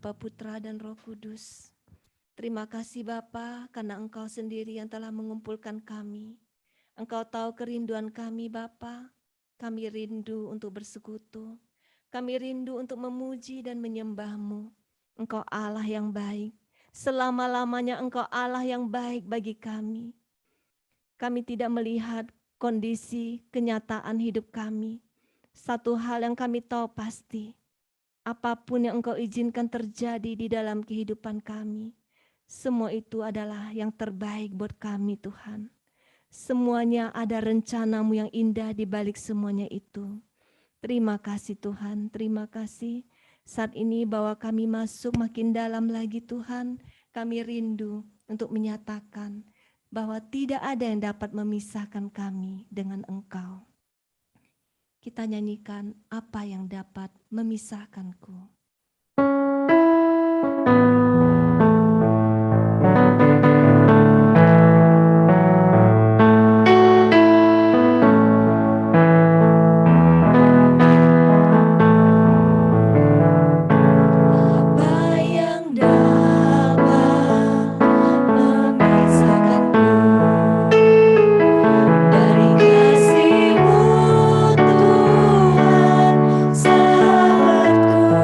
Bapa, Putra, dan Roh Kudus. Terima kasih Bapa, karena Engkau sendiri yang telah mengumpulkan kami. Engkau tahu kerinduan kami Bapa. Kami rindu untuk bersekutu. Kami rindu untuk memuji dan menyembah-Mu. Engkau Allah yang baik. Selama-lamanya Engkau Allah yang baik bagi kami. Kami tidak melihat kondisi kenyataan hidup kami. Satu hal yang kami tahu pasti, apapun yang Engkau izinkan terjadi di dalam kehidupan kami, semua itu adalah yang terbaik buat kami Tuhan. Semuanya ada rencana-Mu yang indah di balik semuanya itu. Terima kasih Tuhan, terima kasih. Saat ini bahwa kami masuk makin dalam lagi Tuhan, kami rindu untuk menyatakan bahwa tidak ada yang dapat memisahkan kami dengan Engkau. Kita nyanyikan apa yang dapat memisahkanku. Tuhan, sahabatku.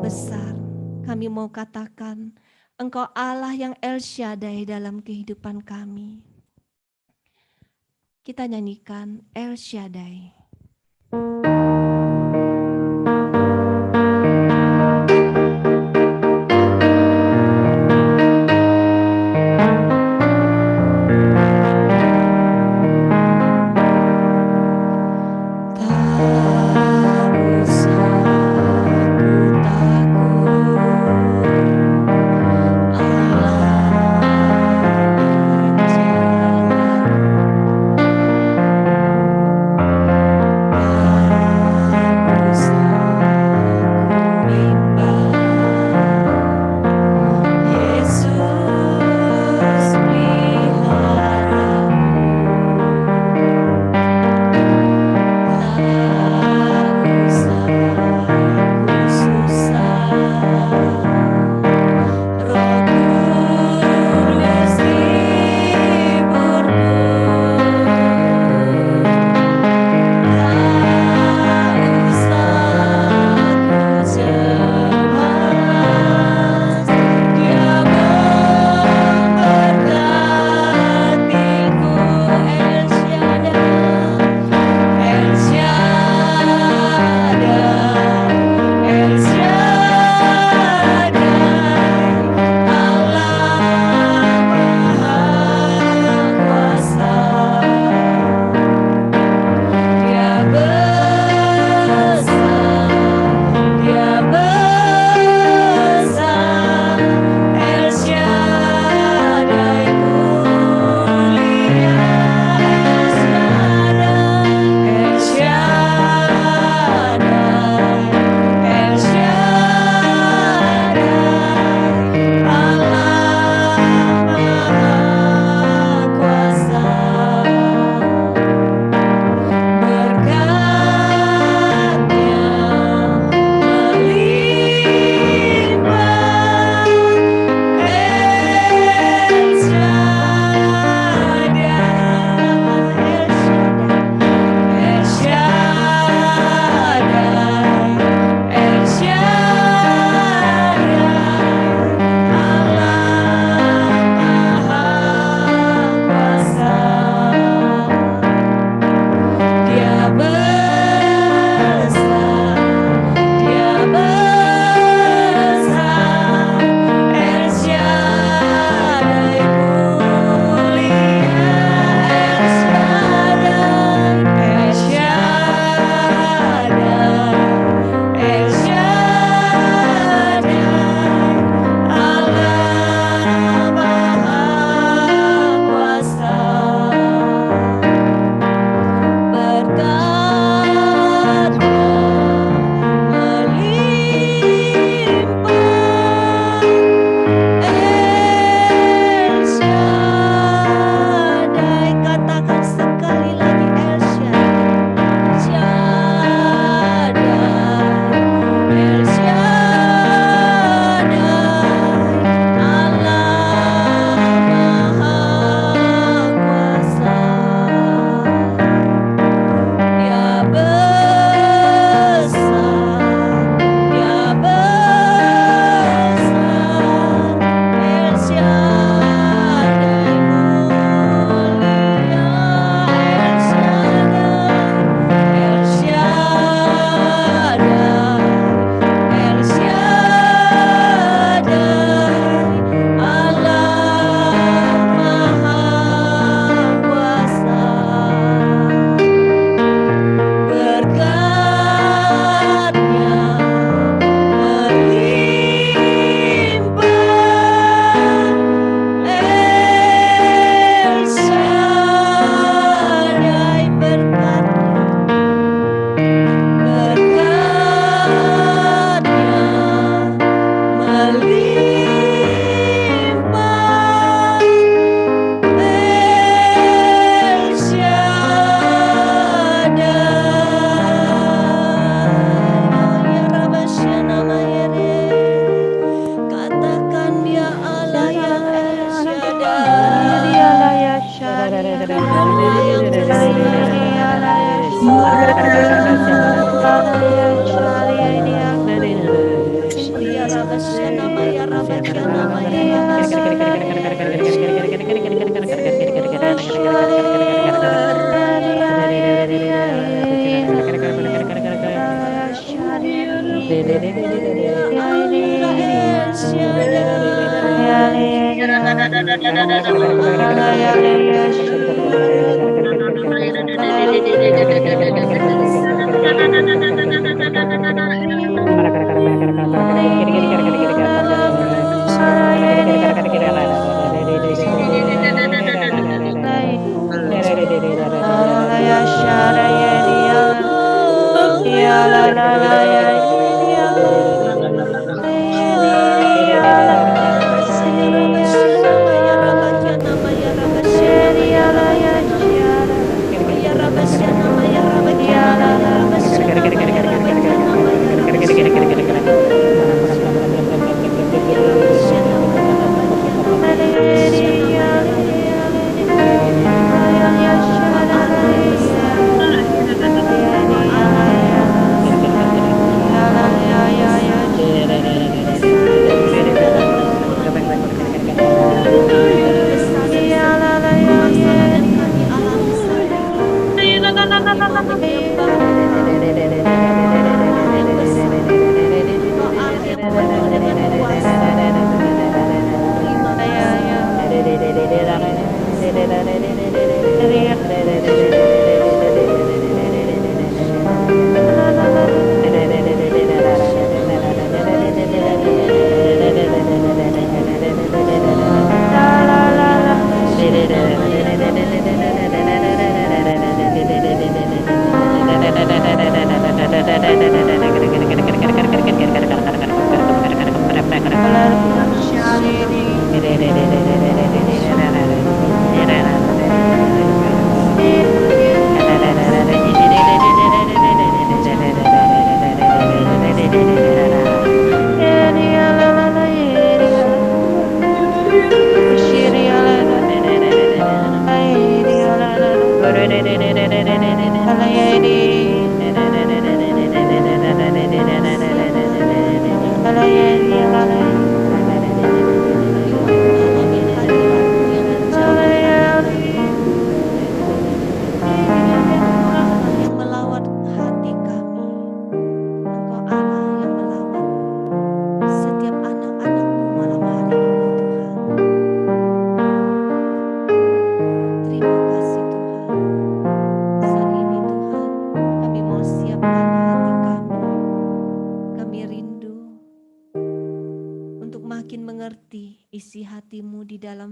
besar. Kami mau katakan, Engkau Allah yang El Shaddai dalam kehidupan kami. Kita nyanyikan El Shaddai. Ku Rabashana Maya Rabashana Maya Rabashana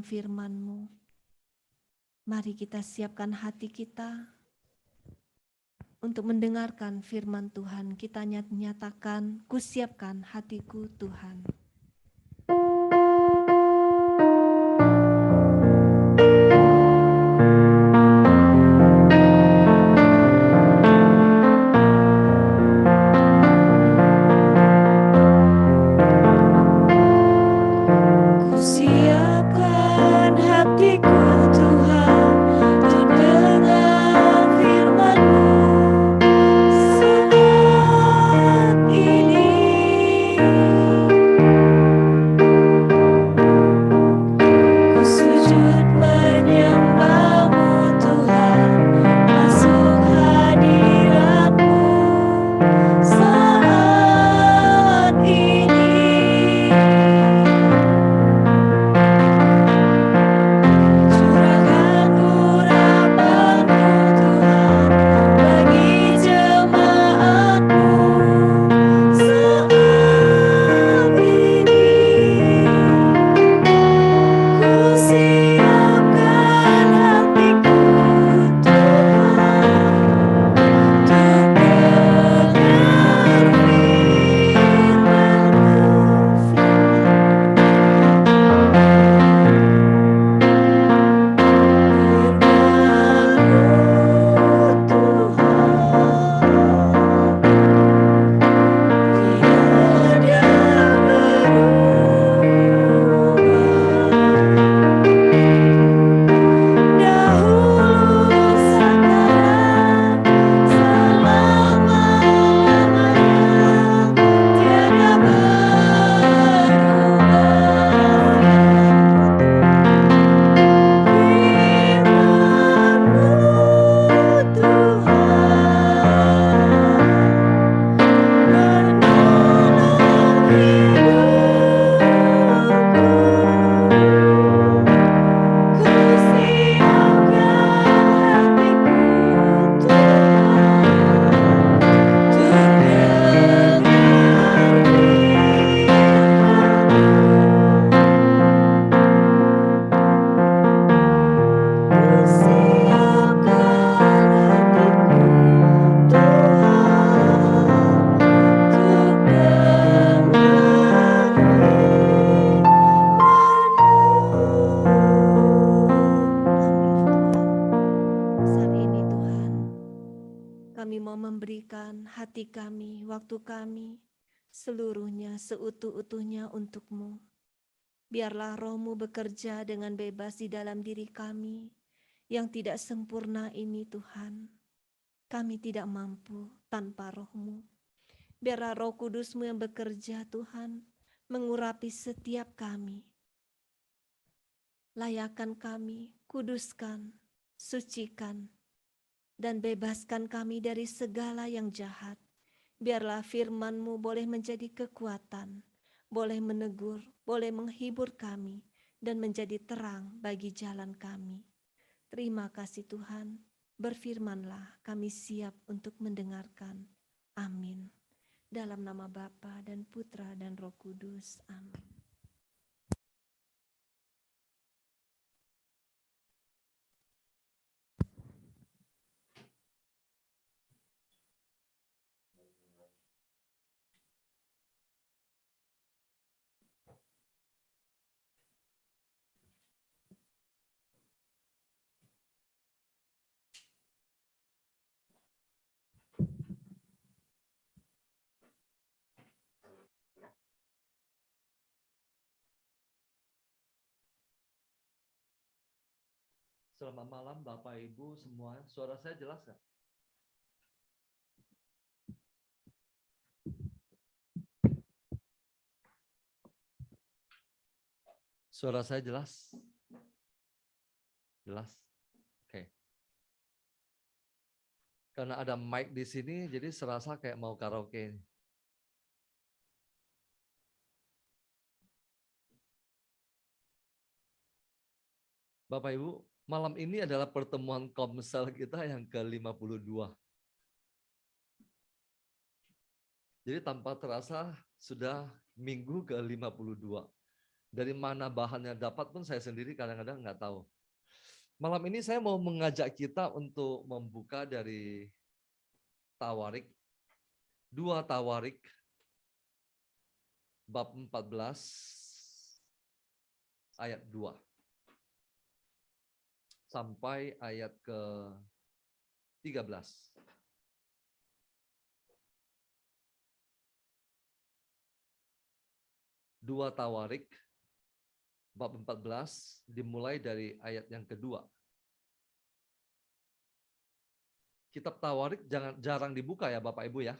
firman-Mu. Mari kita siapkan hati kita untuk mendengarkan firman Tuhan. Kita nyatakan, kusiapkan hatiku Tuhan. Ku kami, waktu kami, seluruhnya seutuh-utuhnya untuk-Mu. Biarlah Roh-Mu bekerja dengan bebas di dalam diri kami yang tidak sempurna ini, Tuhan. Kami tidak mampu tanpa Roh-Mu. Biarlah Roh Kudus-Mu yang bekerja, Tuhan, mengurapi setiap kami. Layakan kami, kuduskan, sucikan, dan bebaskan kami dari segala yang jahat. Biarlah firman-Mu boleh menjadi kekuatan, boleh menegur, boleh menghibur kami, dan menjadi terang bagi jalan kami. Terima kasih Tuhan, berfirmanlah, kami siap untuk mendengarkan. Amin. Dalam nama Bapa dan Putra dan Roh Kudus. Amin. Selamat malam Bapak Ibu semua. Suara saya jelas nggak? Suara saya jelas? Jelas? Oke. Karena ada mic di sini, jadi serasa kayak mau karaoke. Bapak Ibu, malam ini adalah pertemuan Komsel kita yang ke-52. Jadi tanpa terasa sudah minggu ke-52. Dari mana bahannya dapat pun saya sendiri kadang-kadang nggak tahu. Malam ini saya mau mengajak kita untuk membuka dari Tawarik, 2 Tawarik, bab 14, ayat 2. Sampai ayat ke-13. Dua Tawarik, bab 14, dimulai dari ayat yang kedua. Kitab Tawarik jarang dibuka ya Bapak Ibu ya.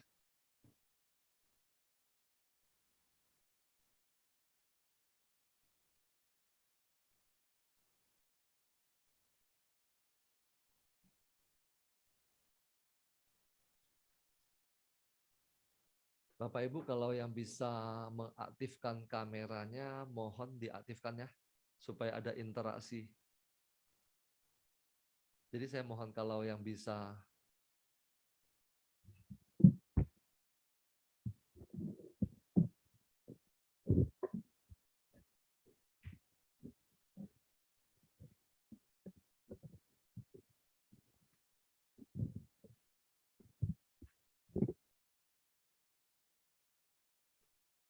Bapak Ibu kalau yang bisa mengaktifkan kameranya mohon diaktifkan ya supaya ada interaksi. Jadi saya mohon kalau yang bisa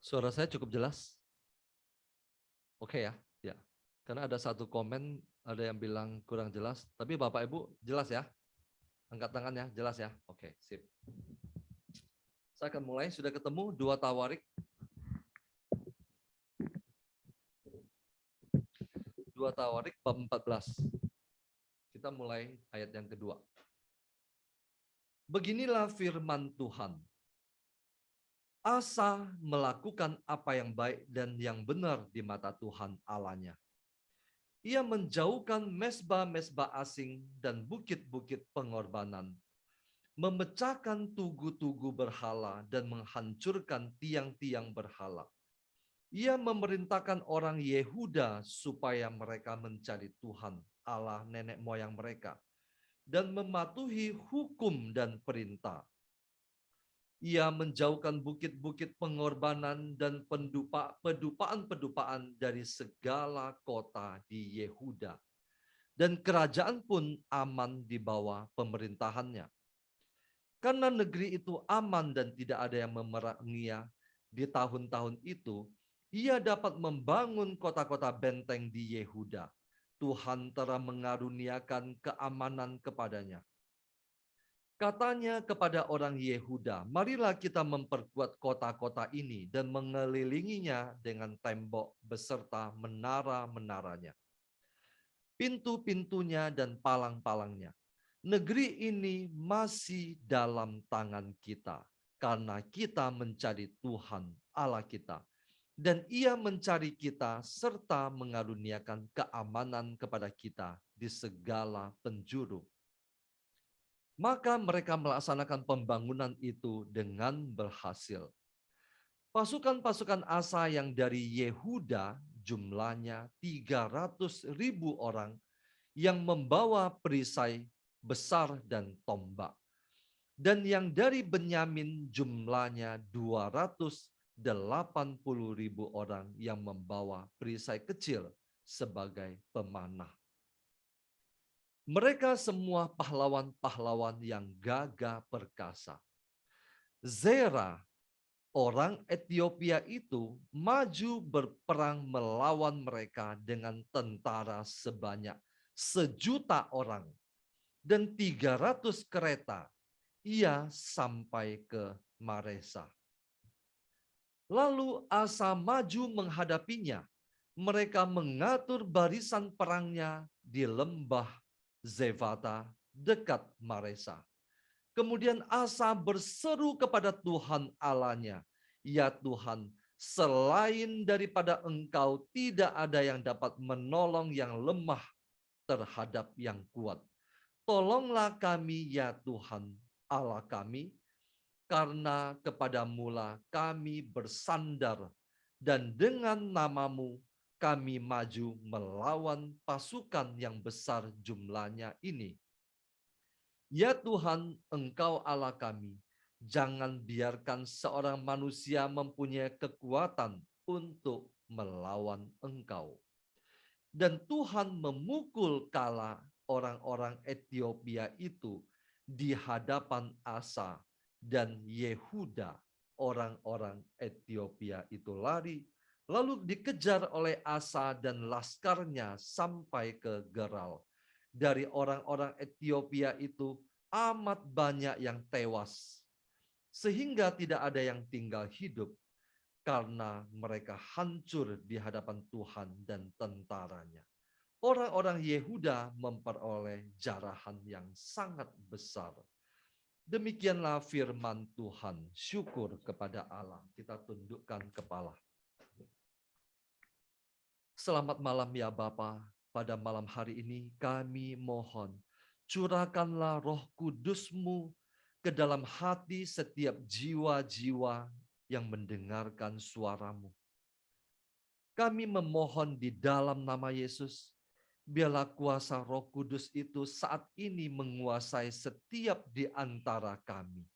suara saya cukup jelas? Oke ya, ya. Karena ada satu komen ada yang bilang kurang jelas, tapi Bapak Ibu jelas ya? Angkat tangan ya, jelas ya? Oke, sip. Saya akan mulai, sudah ketemu 2 Tawarik. 2 Tawarik bab 14. Kita mulai ayat yang kedua. Beginilah firman Tuhan. Asa melakukan apa yang baik dan yang benar di mata Tuhan Allahnya. Ia menjauhkan mesbah-mesbah asing dan bukit-bukit pengorbanan, memecahkan tugu-tugu berhala dan menghancurkan tiang-tiang berhala. Ia memerintahkan orang Yehuda supaya mereka mencari Tuhan, Allah nenek moyang mereka, dan mematuhi hukum dan perintah. Ia menjauhkan bukit-bukit pengorbanan dan pedupaan-pedupaan dari segala kota di Yehuda. Dan kerajaan pun aman di bawah pemerintahannya. Karena negeri itu aman dan tidak ada yang memeranginya di tahun-tahun itu, ia dapat membangun kota-kota benteng di Yehuda. Tuhan telah mengaruniakan keamanan kepadanya. Katanya kepada orang Yehuda, marilah kita memperkuat kota-kota ini dan mengelilinginya dengan tembok beserta menara-menaranya, pintu-pintunya dan palang-palangnya. Negeri ini masih dalam tangan kita, karena kita mencari Tuhan Allah kita. Dan Ia mencari kita serta mengaruniakan keamanan kepada kita di segala penjuru. Maka mereka melaksanakan pembangunan itu dengan berhasil. Pasukan-pasukan Asa yang dari Yehuda jumlahnya 300.000 orang yang membawa perisai besar dan tombak. Dan yang dari Benyamin jumlahnya 280.000 orang yang membawa perisai kecil sebagai pemanah. Mereka semua pahlawan-pahlawan yang gagah perkasa. Zera, orang Ethiopia itu, maju berperang melawan mereka dengan tentara sebanyak 1.000.000 orang dan 300 kereta. Ia sampai ke Maresa. Lalu Asa maju menghadapinya. Mereka mengatur barisan perangnya di lembah Zevata dekat Maresa. Kemudian Asa berseru kepada Tuhan Allahnya, "Ya Tuhan, selain daripada Engkau tidak ada yang dapat menolong yang lemah terhadap yang kuat. Tolonglah kami ya Tuhan Allah kami, karena kepadamulah kami bersandar dan dengan namamu kami maju melawan pasukan yang besar jumlahnya ini. Ya Tuhan, Engkau Allah kami, jangan biarkan seorang manusia mempunyai kekuatan untuk melawan Engkau." Dan Tuhan memukul kala orang-orang Ethiopia itu di hadapan Asa dan Yehuda. Orang-orang Ethiopia itu lari, lalu dikejar oleh Asa dan laskarnya sampai ke Geral. Dari orang-orang Ethiopia itu amat banyak yang tewas, sehingga tidak ada yang tinggal hidup, karena mereka hancur di hadapan Tuhan dan tentaranya. Orang-orang Yehuda memperoleh jarahan yang sangat besar. Demikianlah firman Tuhan. Syukur kepada Allah. Kita tundukkan kepala. Selamat malam ya Bapa. Pada malam hari ini kami mohon, curahkanlah Roh Kudus-Mu ke dalam hati setiap jiwa-jiwa yang mendengarkan suara-Mu. Kami memohon di dalam nama Yesus, biarlah kuasa Roh Kudus itu saat ini menguasai setiap di antara kami.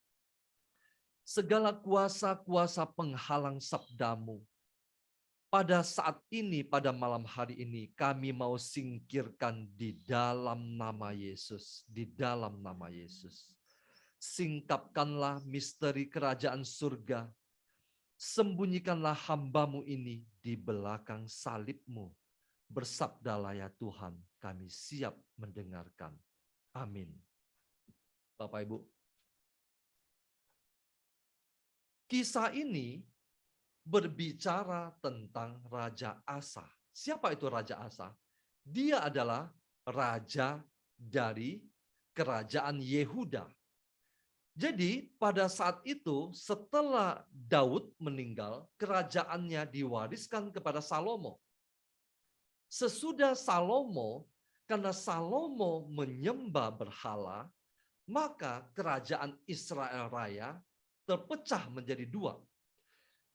Segala kuasa-kuasa penghalang sabda-Mu, pada saat ini, pada malam hari ini, kami mau singkirkan di dalam nama Yesus, di dalam nama Yesus. Singkapkanlah misteri kerajaan surga. Sembunyikanlah hamba-Mu ini di belakang salib-Mu. Bersabdalah ya Tuhan, kami siap mendengarkan. Amin. Bapak Ibu, kisah ini berbicara tentang Raja Asa. Siapa itu Raja Asa? Dia adalah raja dari kerajaan Yehuda. Jadi pada saat itu setelah Daud meninggal, kerajaannya diwariskan kepada Salomo. Sesudah Salomo, karena Salomo menyembah berhala, maka kerajaan Israel Raya terpecah menjadi dua.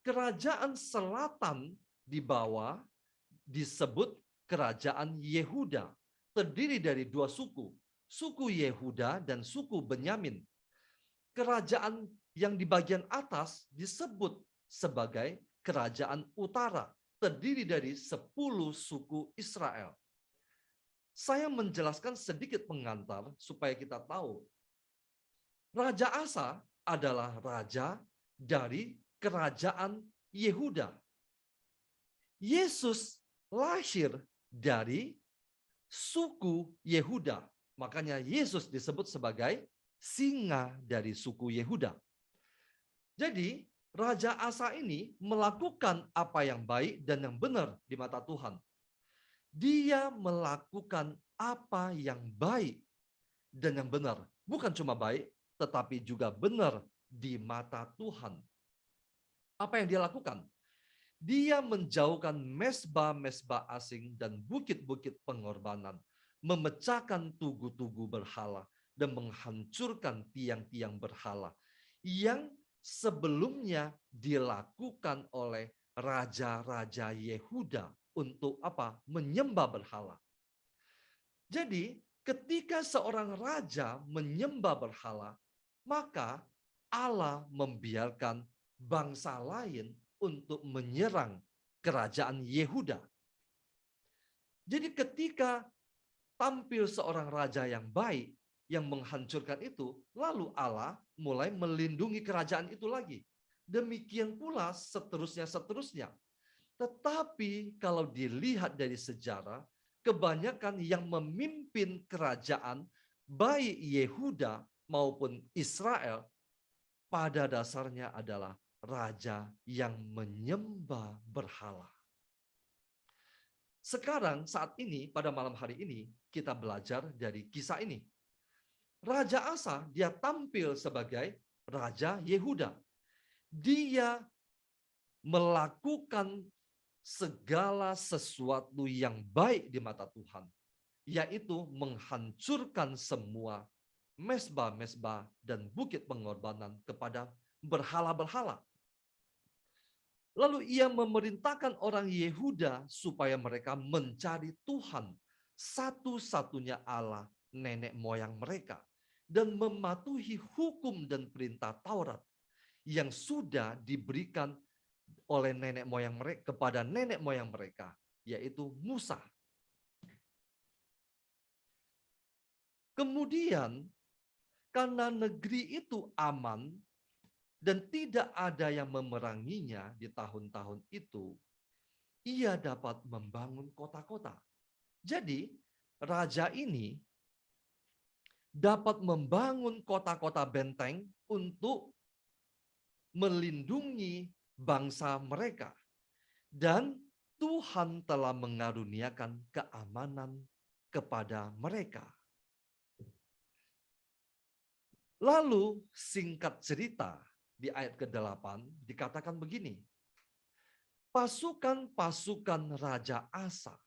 Kerajaan selatan di bawah disebut kerajaan Yehuda, terdiri dari dua suku, suku Yehuda dan suku Benyamin. Kerajaan yang di bagian atas disebut sebagai kerajaan utara, terdiri dari 10 suku Israel. Saya menjelaskan sedikit pengantar supaya kita tahu. Raja Asa adalah raja dari kerajaan Yehuda. Yesus lahir dari suku Yehuda. Makanya Yesus disebut sebagai singa dari suku Yehuda. Jadi, Raja Asa ini melakukan apa yang baik dan yang benar di mata Tuhan. Dia melakukan apa yang baik dan yang benar. Bukan cuma baik, tetapi juga benar di mata Tuhan. Apa yang dia lakukan? Dia menjauhkan mesbah-mesbah asing dan bukit-bukit pengorbanan, memecahkan tugu-tugu berhala, dan menghancurkan tiang-tiang berhala yang sebelumnya dilakukan oleh raja-raja Yehuda untuk apa? Menyembah berhala. Jadi, ketika seorang raja menyembah berhala, maka Allah membiarkan bangsa lain untuk menyerang kerajaan Yehuda. Jadi ketika tampil seorang raja yang baik, yang menghancurkan itu, lalu Allah mulai melindungi kerajaan itu lagi. Demikian pula seterusnya. Tetapi kalau dilihat dari sejarah, kebanyakan yang memimpin kerajaan, baik Yehuda maupun Israel, pada dasarnya adalah raja yang menyembah berhala. Sekarang saat ini, pada malam hari ini, kita belajar dari kisah ini. Raja Asa, dia tampil sebagai Raja Yehuda. Dia melakukan segala sesuatu yang baik di mata Tuhan, yaitu menghancurkan semua mesbah-mesbah dan bukit pengorbanan kepada berhala-berhala. Lalu ia memerintahkan orang Yehuda supaya mereka mencari Tuhan, satu-satunya Allah nenek moyang mereka, dan mematuhi hukum dan perintah Taurat yang sudah diberikan oleh nenek moyang mereka kepada nenek moyang mereka, yaitu Musa. Kemudian karena negeri itu aman dan tidak ada yang memeranginya di tahun-tahun itu, ia dapat membangun kota-kota. Jadi, raja ini dapat membangun kota-kota benteng untuk melindungi bangsa mereka. Dan Tuhan telah mengaruniakan keamanan kepada mereka. Lalu singkat cerita, di ayat ke-8 dikatakan begini. Pasukan-pasukan Raja Asa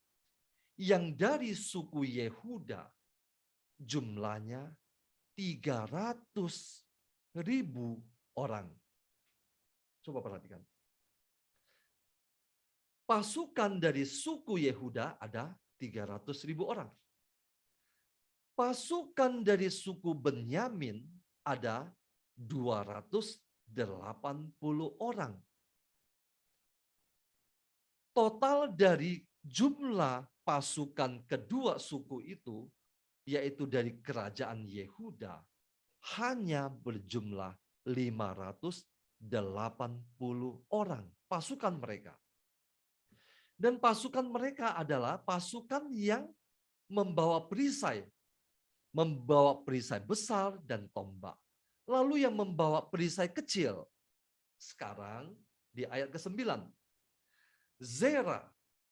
yang dari suku Yehuda jumlahnya 300.000 orang. Coba perhatikan. Pasukan dari suku Yehuda ada 300.000 orang. Pasukan dari suku Benyamin ada 280 orang. Total dari jumlah pasukan kedua suku itu, yaitu dari kerajaan Yehuda, hanya berjumlah 580 orang pasukan mereka. Dan pasukan mereka adalah pasukan yang membawa perisai besar dan tombak. Lalu yang membawa perisai kecil. Sekarang di ayat ke-9.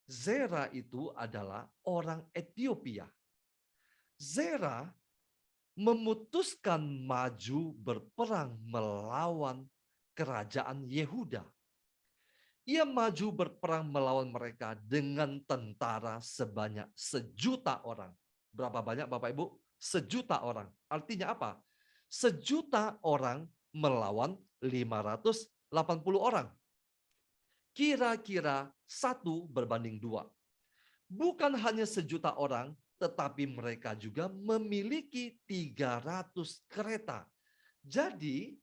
Zera itu adalah orang Ethiopia. Zera memutuskan maju berperang melawan kerajaan Yehuda. Ia maju berperang melawan mereka dengan tentara sebanyak 1.000.000 orang. Berapa banyak Bapak Ibu? 1.000.000 orang. Artinya apa? 1.000.000 orang melawan 580 orang. Kira-kira 1 berbanding 2. Bukan hanya 1.000.000 orang, tetapi mereka juga memiliki 300 kereta. Jadi,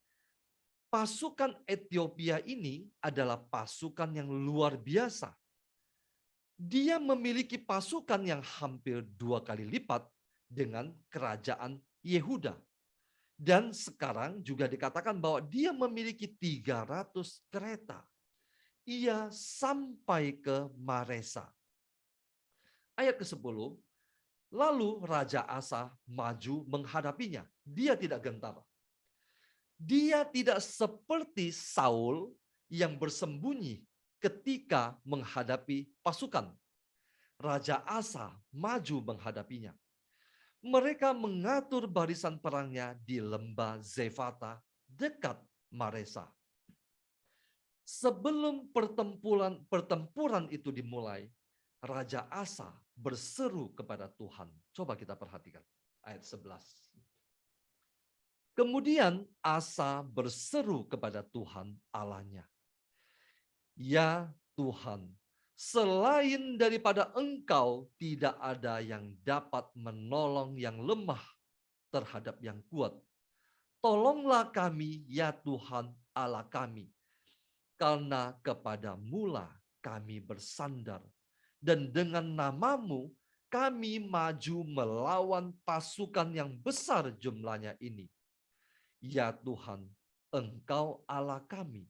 pasukan Ethiopia ini adalah pasukan yang luar biasa. Dia memiliki pasukan yang hampir 2 kali lipat dengan kerajaan Yehuda. Dan sekarang juga dikatakan bahwa dia memiliki 300 kereta. Ia sampai ke Maresa. Ayat ke-10, Lalu Raja Asa maju menghadapinya. Dia tidak gentar. Dia tidak seperti Saul yang bersembunyi ketika menghadapi pasukan. Raja Asa maju menghadapinya. Mereka mengatur barisan perangnya di lembah Zefata dekat Maresa. Sebelum pertempuran itu dimulai, Raja Asa berseru kepada Tuhan. Coba kita perhatikan ayat 11. Kemudian Asa berseru kepada Tuhan Allahnya. Ya Tuhan, selain daripada Engkau tidak ada yang dapat menolong yang lemah terhadap yang kuat. Tolonglah kami ya Tuhan Allah kami. Karena kepadaMu-lah kami bersandar. Dan dengan nama-Mu kami maju melawan pasukan yang besar jumlahnya ini. Ya Tuhan, Engkau Allah kami.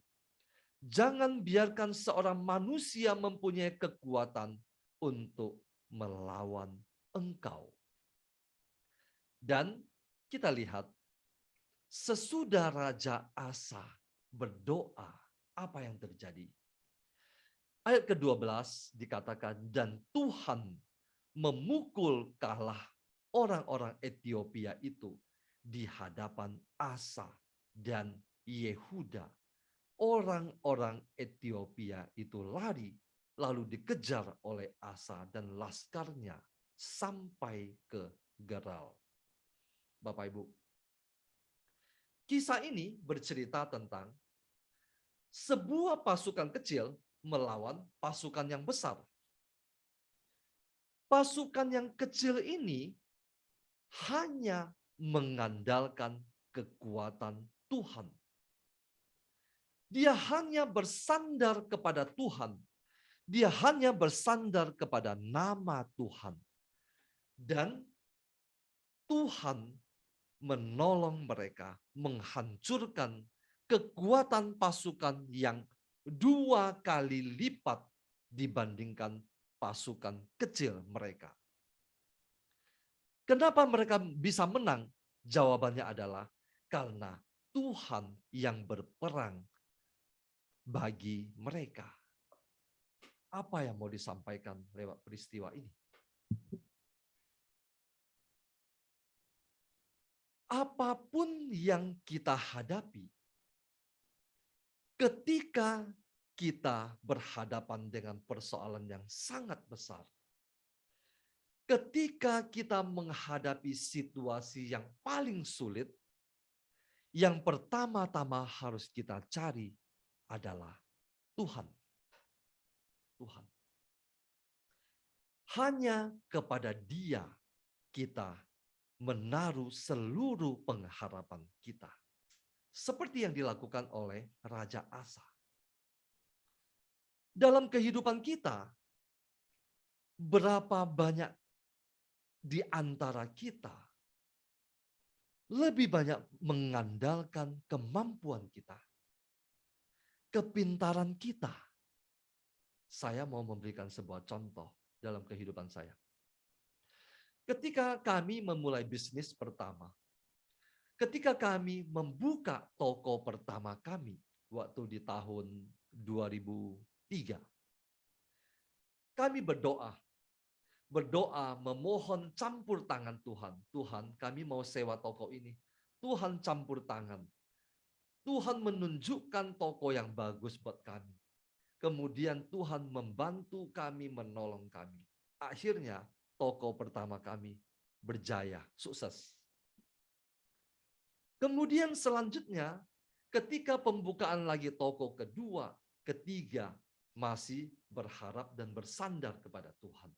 Jangan biarkan seorang manusia mempunyai kekuatan untuk melawan Engkau. Dan kita lihat, sesudah Raja Asa berdoa, apa yang terjadi? Ayat ke-12 dikatakan, dan Tuhan memukul kalah orang-orang Ethiopia itu di hadapan Asa dan Yehuda. Orang-orang Ethiopia itu lari, lalu dikejar oleh Asa dan laskarnya sampai ke Geral. Bapak Ibu, kisah ini bercerita tentang sebuah pasukan kecil melawan pasukan yang besar. Pasukan yang kecil ini hanya mengandalkan kekuatan Tuhan. Dia hanya bersandar kepada Tuhan. Dia hanya bersandar kepada nama Tuhan. Dan Tuhan menolong mereka menghancurkan kekuatan pasukan yang 2 kali lipat dibandingkan pasukan kecil mereka. Kenapa mereka bisa menang? Jawabannya adalah karena Tuhan yang berperang bagi mereka. Apa yang mau disampaikan lewat peristiwa ini? Apapun yang kita hadapi, ketika kita berhadapan dengan persoalan yang sangat besar, ketika kita menghadapi situasi yang paling sulit, yang pertama-tama harus kita cari adalah Tuhan. Tuhan. Hanya kepada Dia kita menaruh seluruh pengharapan kita. Seperti yang dilakukan oleh Raja Asa. Dalam kehidupan kita, berapa banyak di antara kita lebih banyak mengandalkan kemampuan kita, kepintaran kita. Saya mau memberikan sebuah contoh dalam kehidupan saya. Ketika kami memulai bisnis pertama, ketika kami membuka toko pertama kami waktu di tahun 2003, kami berdoa memohon campur tangan Tuhan. Tuhan, kami mau sewa toko ini. Tuhan campur tangan. Tuhan menunjukkan toko yang bagus buat kami. Kemudian Tuhan membantu kami, menolong kami. Akhirnya toko pertama kami berjaya, sukses. Kemudian selanjutnya, ketika pembukaan lagi toko kedua, ketiga, masih berharap dan bersandar kepada Tuhan.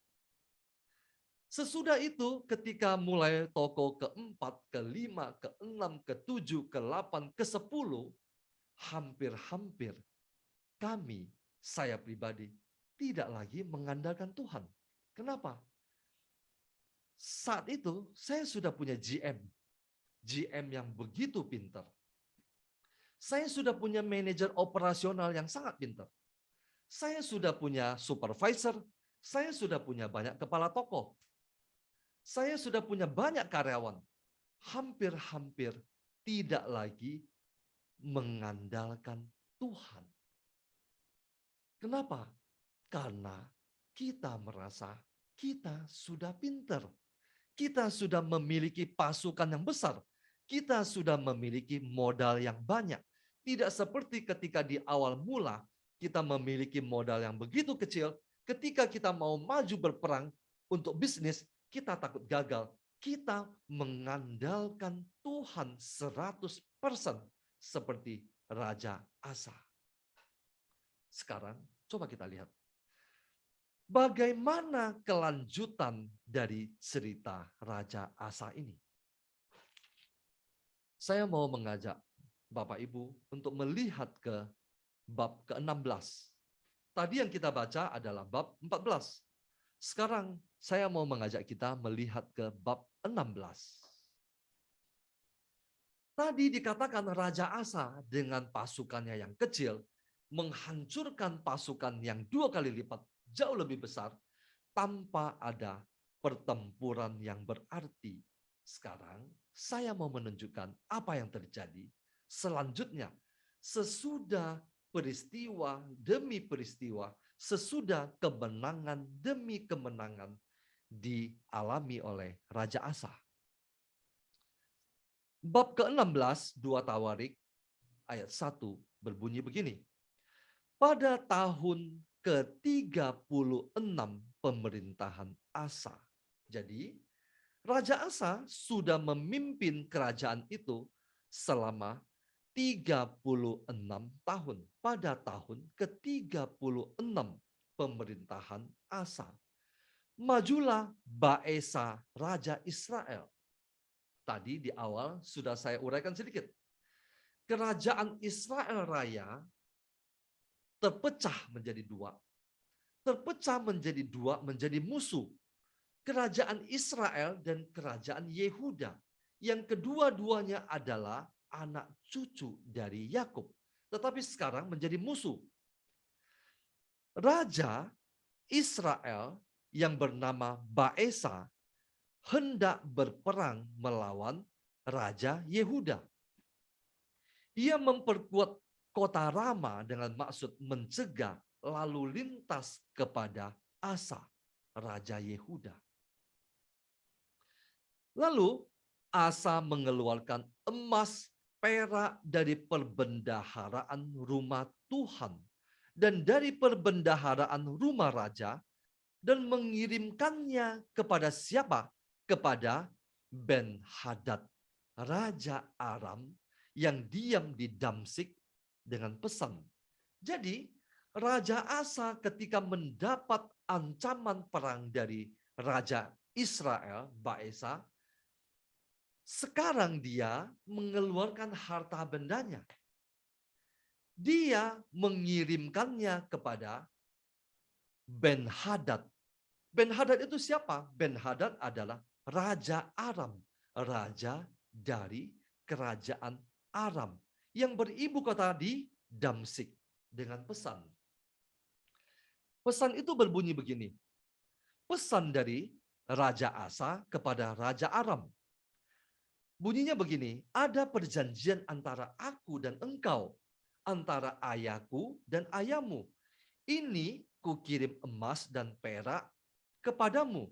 Sesudah itu, ketika mulai toko keempat, kelima, keenam, ketujuh, ke-8, ke-10, hampir-hampir kami, saya pribadi, tidak lagi mengandalkan Tuhan. Kenapa? Saat itu saya sudah punya GM yang begitu pintar. Saya sudah punya manajer operasional yang sangat pintar. Saya sudah punya supervisor, saya sudah punya banyak kepala toko. Saya sudah punya banyak karyawan. Hampir-hampir tidak lagi mengandalkan Tuhan. Kenapa? Karena kita merasa kita sudah pinter. Kita sudah memiliki pasukan yang besar. Kita sudah memiliki modal yang banyak. Tidak seperti ketika di awal mula kita memiliki modal yang begitu kecil. Ketika kita mau maju berperang untuk bisnis, kita takut gagal. Kita mengandalkan Tuhan 100% seperti Raja Asa. Sekarang coba kita lihat. Bagaimana kelanjutan dari cerita Raja Asa ini? Saya mau mengajak Bapak Ibu untuk melihat ke bab ke-16. Tadi yang kita baca adalah bab 14. Sekarang saya mau mengajak kita melihat ke bab 16. Tadi dikatakan Raja Asa dengan pasukannya yang kecil menghancurkan pasukan yang 2 kali lipat jauh lebih besar tanpa ada pertempuran yang berarti. Sekarang saya mau menunjukkan apa yang terjadi selanjutnya sesudah peristiwa demi peristiwa, sesudah kemenangan demi kemenangan dialami oleh Raja Asa. Bab ke-16 2 Tawarik ayat 1 berbunyi begini. Pada tahun ke-36 pemerintahan Asa. Jadi, Raja Asa sudah memimpin kerajaan itu selama 36 tahun. Pada tahun ke-36 pemerintahan Asa. Majulah Baesa, Raja Israel. Tadi di awal sudah saya uraikan sedikit. Kerajaan Israel Raya terpecah menjadi dua. Terpecah menjadi dua, menjadi musuh. Kerajaan Israel dan kerajaan Yehuda. Yang kedua-duanya adalah anak cucu dari Yakub. Tetapi sekarang menjadi musuh. Raja Israel yang bernama Baesa hendak berperang melawan Raja Yehuda. Ia memperkuat kota Rama dengan maksud mencegah lalu lintas kepada Asa, Raja Yehuda. Lalu Asa mengeluarkan emas, perak dari perbendaharaan rumah Tuhan dan dari perbendaharaan rumah raja dan mengirimkannya kepada siapa? Kepada Ben-Hadad, Raja Aram yang diam di Damsik dengan pesan. Jadi Raja Asa ketika mendapat ancaman perang dari Raja Israel, Baesa, sekarang dia mengeluarkan harta bendanya. Dia mengirimkannya kepada Ben-Hadad. Ben-Hadad itu siapa? Ben-Hadad adalah Raja Aram, raja dari kerajaan Aram yang beribu kota di Damsik dengan pesan. Pesan itu berbunyi begini. Pesan dari Raja Asa kepada Raja Aram. Bunyinya begini, ada perjanjian antara aku dan engkau, antara ayahku dan ayahmu. Ini kukirim emas dan perak kepadamu.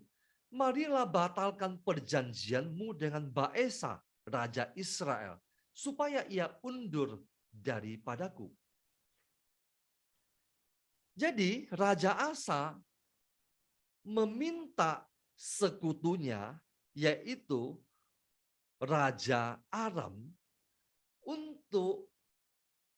Marilah batalkan perjanjianmu dengan Baesa, Raja Israel, supaya ia undur daripadaku. Jadi Raja Asa meminta sekutunya, yaitu Raja Aram, untuk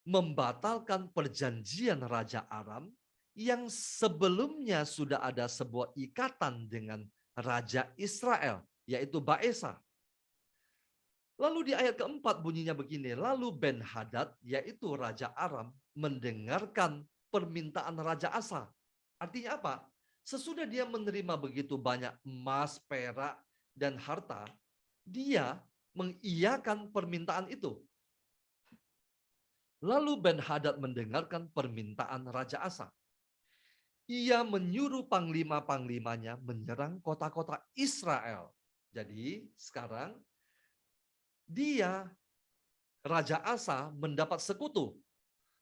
membatalkan perjanjian Raja Aram yang sebelumnya sudah ada sebuah ikatan dengan Raja Israel, yaitu Baesa. Lalu di ayat keempat bunyinya begini, lalu Ben-Hadad, yaitu Raja Aram, mendengarkan permintaan Raja Asa. Artinya apa? Sesudah dia menerima begitu banyak emas, perak, dan harta, dia mengiyakan permintaan itu. Lalu Ben-Hadad mendengarkan permintaan Raja Asa. Ia menyuruh panglima-panglimanya menyerang kota-kota Israel Jadi sekarang dia, Raja Asa, mendapat sekutu.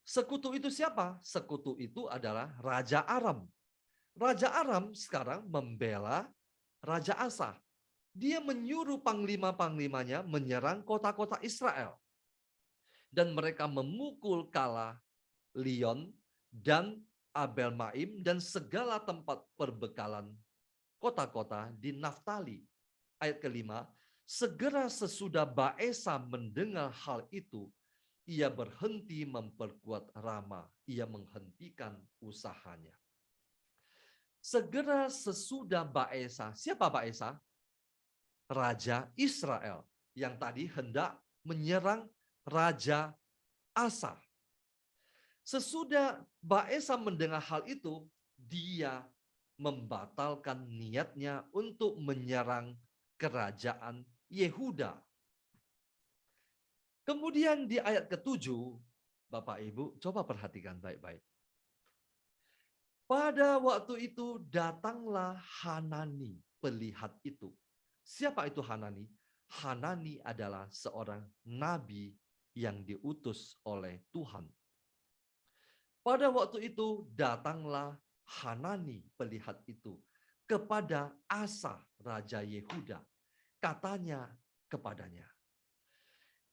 Sekutu itu siapa? Sekutu itu adalah Raja Aram. Raja Aram sekarang membela Raja Asa. Dia menyuruh panglima-panglimanya menyerang kota-kota Israel. Dan mereka memukul kala Lion dan Abel Maim dan segala tempat perbekalan kota-kota di Naftali. Ayat kelima, segera sesudah Baesa mendengar hal itu, ia berhenti memperkuat Rama. Ia menghentikan usahanya. Segera sesudah Baesa. Siapa Baesa? Raja Israel yang tadi hendak menyerang Raja Asa. Sesudah Baesa mendengar hal itu, dia membatalkan niatnya untuk menyerang kerajaan Yehuda. Kemudian di ayat ke-7, Bapak Ibu, coba perhatikan baik-baik. Pada waktu itu datanglah Hanani, pelihat itu. Siapa itu Hanani? Hanani adalah seorang nabi yang diutus oleh Tuhan. Pada waktu itu datanglah Hanani, pelihat itu, kepada Asa, Raja Yehuda. Katanya kepadanya,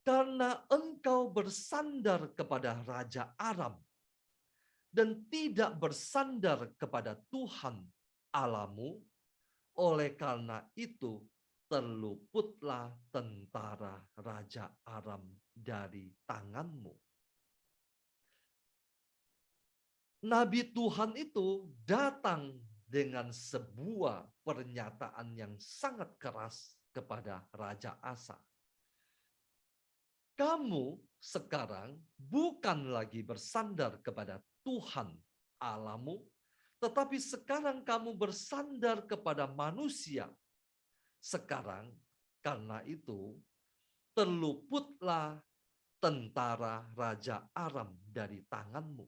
karena engkau bersandar kepada Raja Aram dan tidak bersandar kepada Tuhan Allahmu, oleh karena itu terluputlah tentara Raja Aram dari tanganmu. Nabi Tuhan itu datang dengan sebuah pernyataan yang sangat keras kepada Raja Asa. Kamu sekarang bukan lagi bersandar kepada Tuhan Allahmu, tetapi sekarang kamu bersandar kepada manusia. Sekarang karena itu terluputlah tentara Raja Aram dari tanganmu.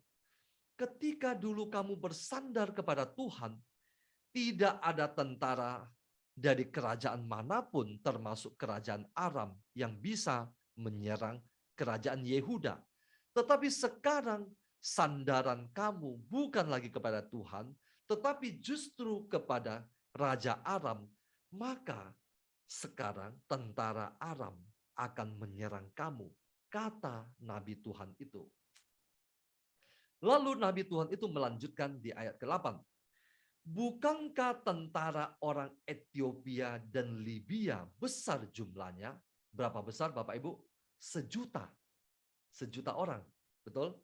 Ketika dulu kamu bersandar kepada Tuhan, tidak ada tentara dari kerajaan manapun termasuk kerajaan Aram yang bisa menyerang kerajaan Yehuda. Tetapi sekarang sandaran kamu bukan lagi kepada Tuhan, tetapi justru kepada Raja Aram. Maka sekarang tentara Aram akan menyerang kamu, kata Nabi Tuhan itu. Lalu Nabi Tuhan itu melanjutkan di ayat ke-8. Bukankah tentara orang Ethiopia dan Libya besar jumlahnya? Berapa besar Bapak Ibu? 1.000.000. 1.000.000 orang. Betul?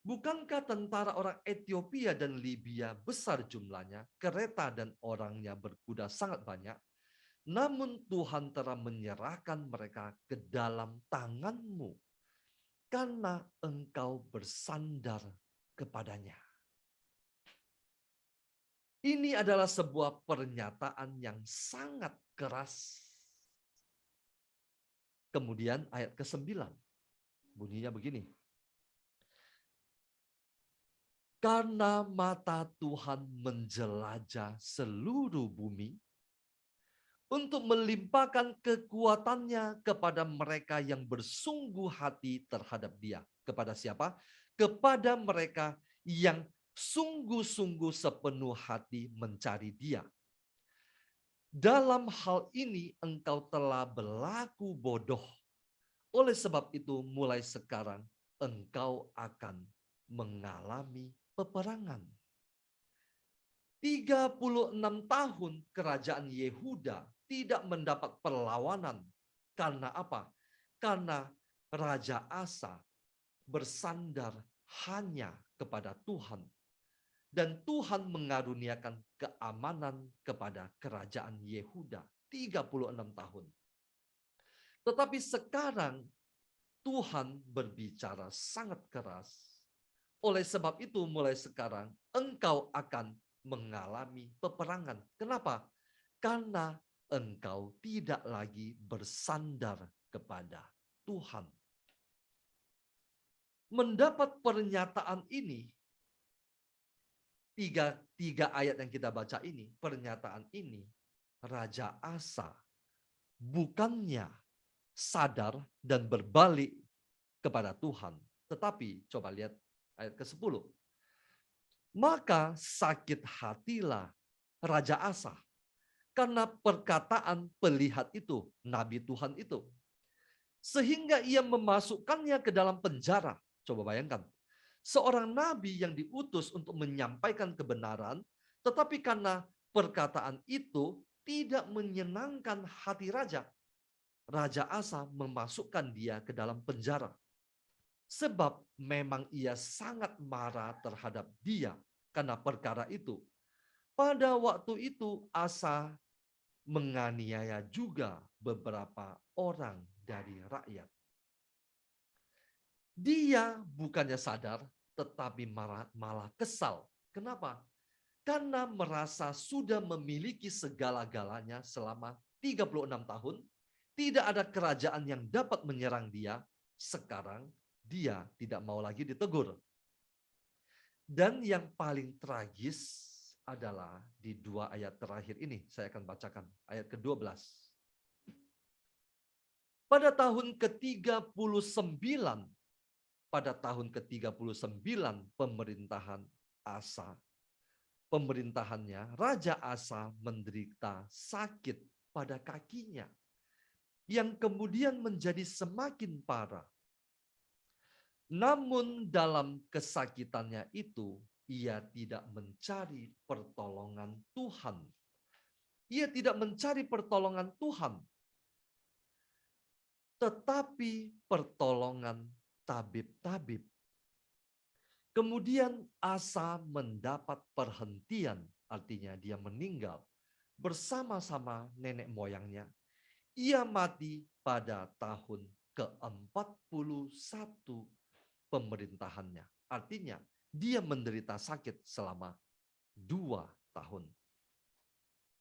Bukankah tentara orang Ethiopia dan Libya besar jumlahnya? Kereta dan orangnya berkuda sangat banyak. Namun Tuhan telah menyerahkan mereka ke dalam tanganmu, karena engkau bersandar kepadanya. Ini adalah sebuah pernyataan yang sangat keras. Kemudian ayat ke-9, bunyinya begini. Karena mata Tuhan menjelajah seluruh bumi, untuk melimpahkan kekuatannya kepada mereka yang bersungguh hati terhadap Dia. Kepada siapa? Kepada mereka yang sungguh-sungguh sepenuh hati mencari Dia. Dalam hal ini engkau telah berlaku bodoh. Oleh sebab itu mulai sekarang engkau akan mengalami peperangan. 36 tahun kerajaan Yehuda tidak mendapat perlawanan. Karena apa? Karena Raja Asa bersandar hanya kepada Tuhan. Dan Tuhan mengaruniakan keamanan kepada kerajaan Yehuda 36 tahun. Tetapi sekarang Tuhan berbicara sangat keras. Oleh sebab itu mulai sekarang engkau akan mengalami peperangan. Kenapa? Karena engkau tidak lagi bersandar kepada Tuhan. Mendapat pernyataan ini, tiga ayat yang kita baca ini, pernyataan ini, Raja Asa bukannya sadar dan berbalik kepada Tuhan. Tetapi coba lihat ayat ke-10. Maka sakit hatilah Raja Asa karena perkataan pelihat itu, nabi Tuhan itu. Sehingga ia memasukkannya ke dalam penjara. Coba bayangkan. Seorang nabi yang diutus untuk menyampaikan kebenaran, tetapi karena perkataan itu tidak menyenangkan hati raja. Raja Asa memasukkan dia ke dalam penjara. Sebab memang ia sangat marah terhadap dia karena perkara itu. Pada waktu itu Asa menganiaya juga beberapa orang dari rakyat. Dia bukannya sadar, tetapi malah kesal. Kenapa? Karena merasa sudah memiliki segala-galanya selama 36 tahun, tidak ada kerajaan yang dapat menyerang dia. Sekarang dia tidak mau lagi ditegur. Dan yang paling tragis adalah di 2 ayat terakhir ini. Saya akan bacakan ayat ke-12. Pada tahun ke-39, pemerintahan Asa, pemerintahannya, Raja Asa menderita sakit pada kakinya, yang kemudian menjadi semakin parah. Namun dalam kesakitannya itu, ia tidak mencari pertolongan Tuhan. Ia tidak mencari pertolongan Tuhan, tetapi pertolongan tabib-tabib. Kemudian Asa mendapat perhentian, artinya dia meninggal bersama-sama nenek moyangnya. Ia mati pada tahun ke-41 pemerintahannya. Artinya dia menderita sakit selama 2 tahun.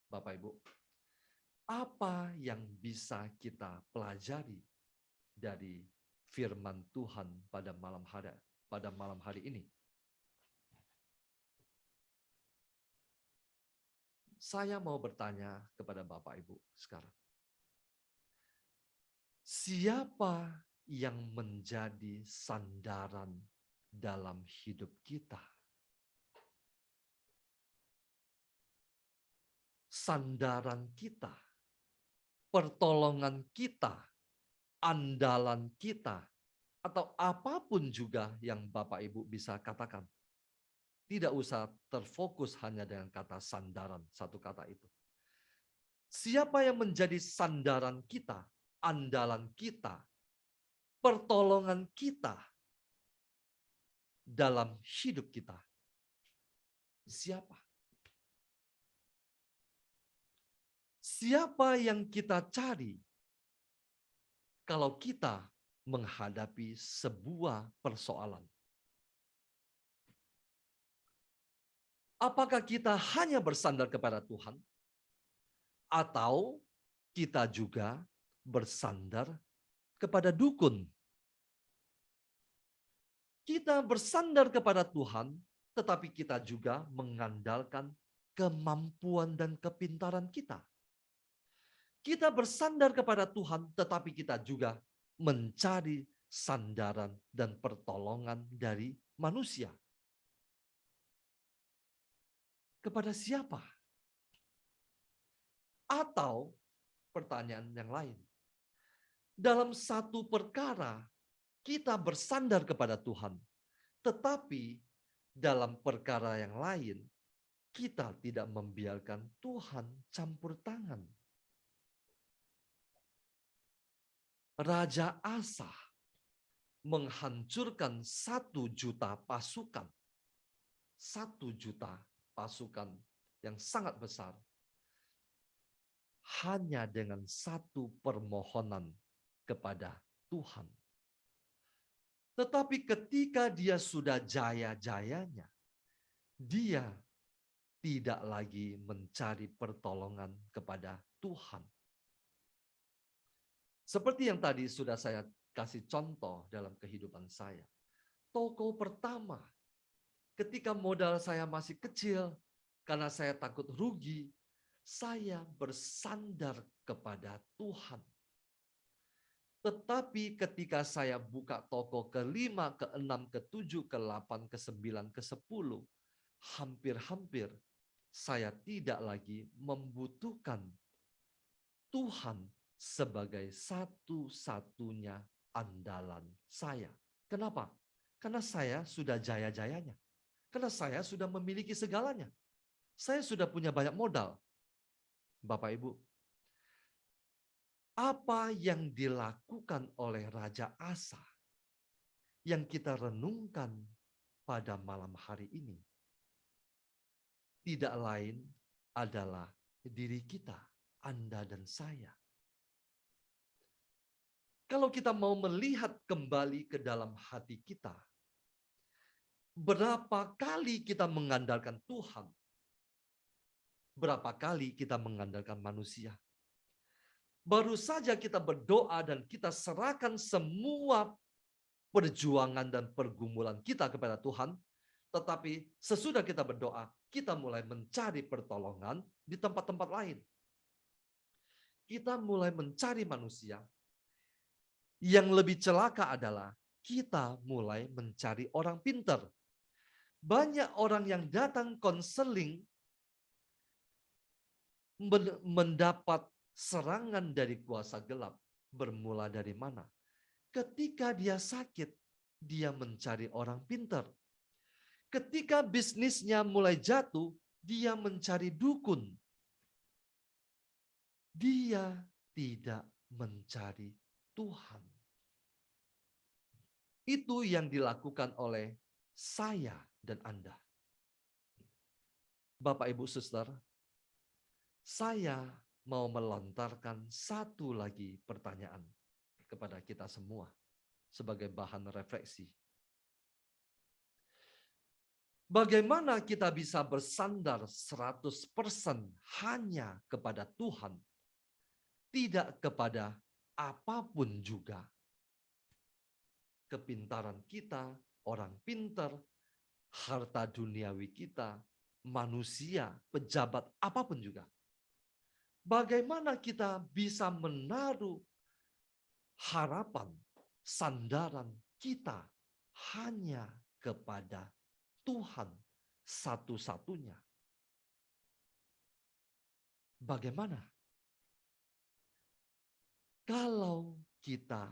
Bapak Ibu, apa yang bisa kita pelajari dari firman Tuhan pada malam hari ini? Saya mau bertanya kepada Bapak Ibu sekarang. Siapa yang menjadi sandaran dalam hidup kita? Sandaran kita, pertolongan kita, andalan kita, atau apapun juga yang Bapak Ibu bisa katakan. Tidak usah terfokus hanya dengan kata sandaran, satu kata itu. Siapa yang menjadi sandaran kita, andalan kita, pertolongan kita dalam hidup kita? Siapa? Siapa yang kita cari kalau kita menghadapi sebuah persoalan? Apakah kita hanya bersandar kepada Tuhan? Atau kita juga bersandar kepada dukun? Kita bersandar kepada Tuhan, tetapi kita juga mengandalkan kemampuan dan kepintaran kita. Kita bersandar kepada Tuhan, tetapi kita juga mencari sandaran dan pertolongan dari manusia. Kepada siapa? Atau pertanyaan yang lain. Dalam satu perkara, kita bersandar kepada Tuhan. Tetapi dalam perkara yang lain, kita tidak membiarkan Tuhan campur tangan. Raja Asa menghancurkan 1 juta pasukan. 1 juta pasukan yang sangat besar. Hanya dengan satu permohonan kepada Tuhan. Tetapi ketika dia sudah jaya-jayanya, dia tidak lagi mencari pertolongan kepada Tuhan. Seperti yang tadi sudah saya kasih contoh dalam kehidupan saya. Toko pertama, ketika modal saya masih kecil, karena saya takut rugi, Saya bersandar kepada Tuhan. Tetapi ketika saya buka toko ke-5, ke-6, ke-7, ke-8, ke-9, ke-10, hampir-hampir saya tidak lagi membutuhkan Tuhan sebagai satu-satunya andalan saya. Kenapa? Karena saya sudah jaya-jayanya. Karena saya sudah memiliki segalanya. Saya sudah punya banyak modal. Bapak Ibu, apa yang dilakukan oleh Raja Asa yang kita renungkan pada malam hari ini tidak lain adalah diri kita, Anda dan saya. Kalau kita mau melihat kembali ke dalam hati kita, berapa kali kita mengandalkan Tuhan? Berapa kali kita mengandalkan manusia? Baru saja kita berdoa dan kita serahkan semua perjuangan dan pergumulan kita kepada Tuhan, tetapi sesudah kita berdoa, kita mulai mencari pertolongan di tempat-tempat lain. Kita mulai mencari manusia. Yang lebih celaka adalah kita mulai mencari orang pintar. Banyak orang yang datang konseling mendapat serangan dari kuasa gelap. Bermula dari mana? Ketika dia sakit, dia mencari orang pintar. Ketika bisnisnya mulai jatuh, dia mencari dukun. Dia tidak mencari Tuhan. Itu yang dilakukan oleh saya dan Anda. Bapak, Ibu, Suster, saya mau melontarkan satu lagi pertanyaan kepada kita semua sebagai bahan refleksi. Bagaimana kita bisa bersandar 100% hanya kepada Tuhan, tidak kepada apapun juga? Kepintaran kita, orang pintar, harta duniawi kita, manusia, pejabat, apapun juga. Bagaimana kita bisa menaruh harapan, sandaran kita hanya kepada Tuhan satu-satunya? Bagaimana kalau kita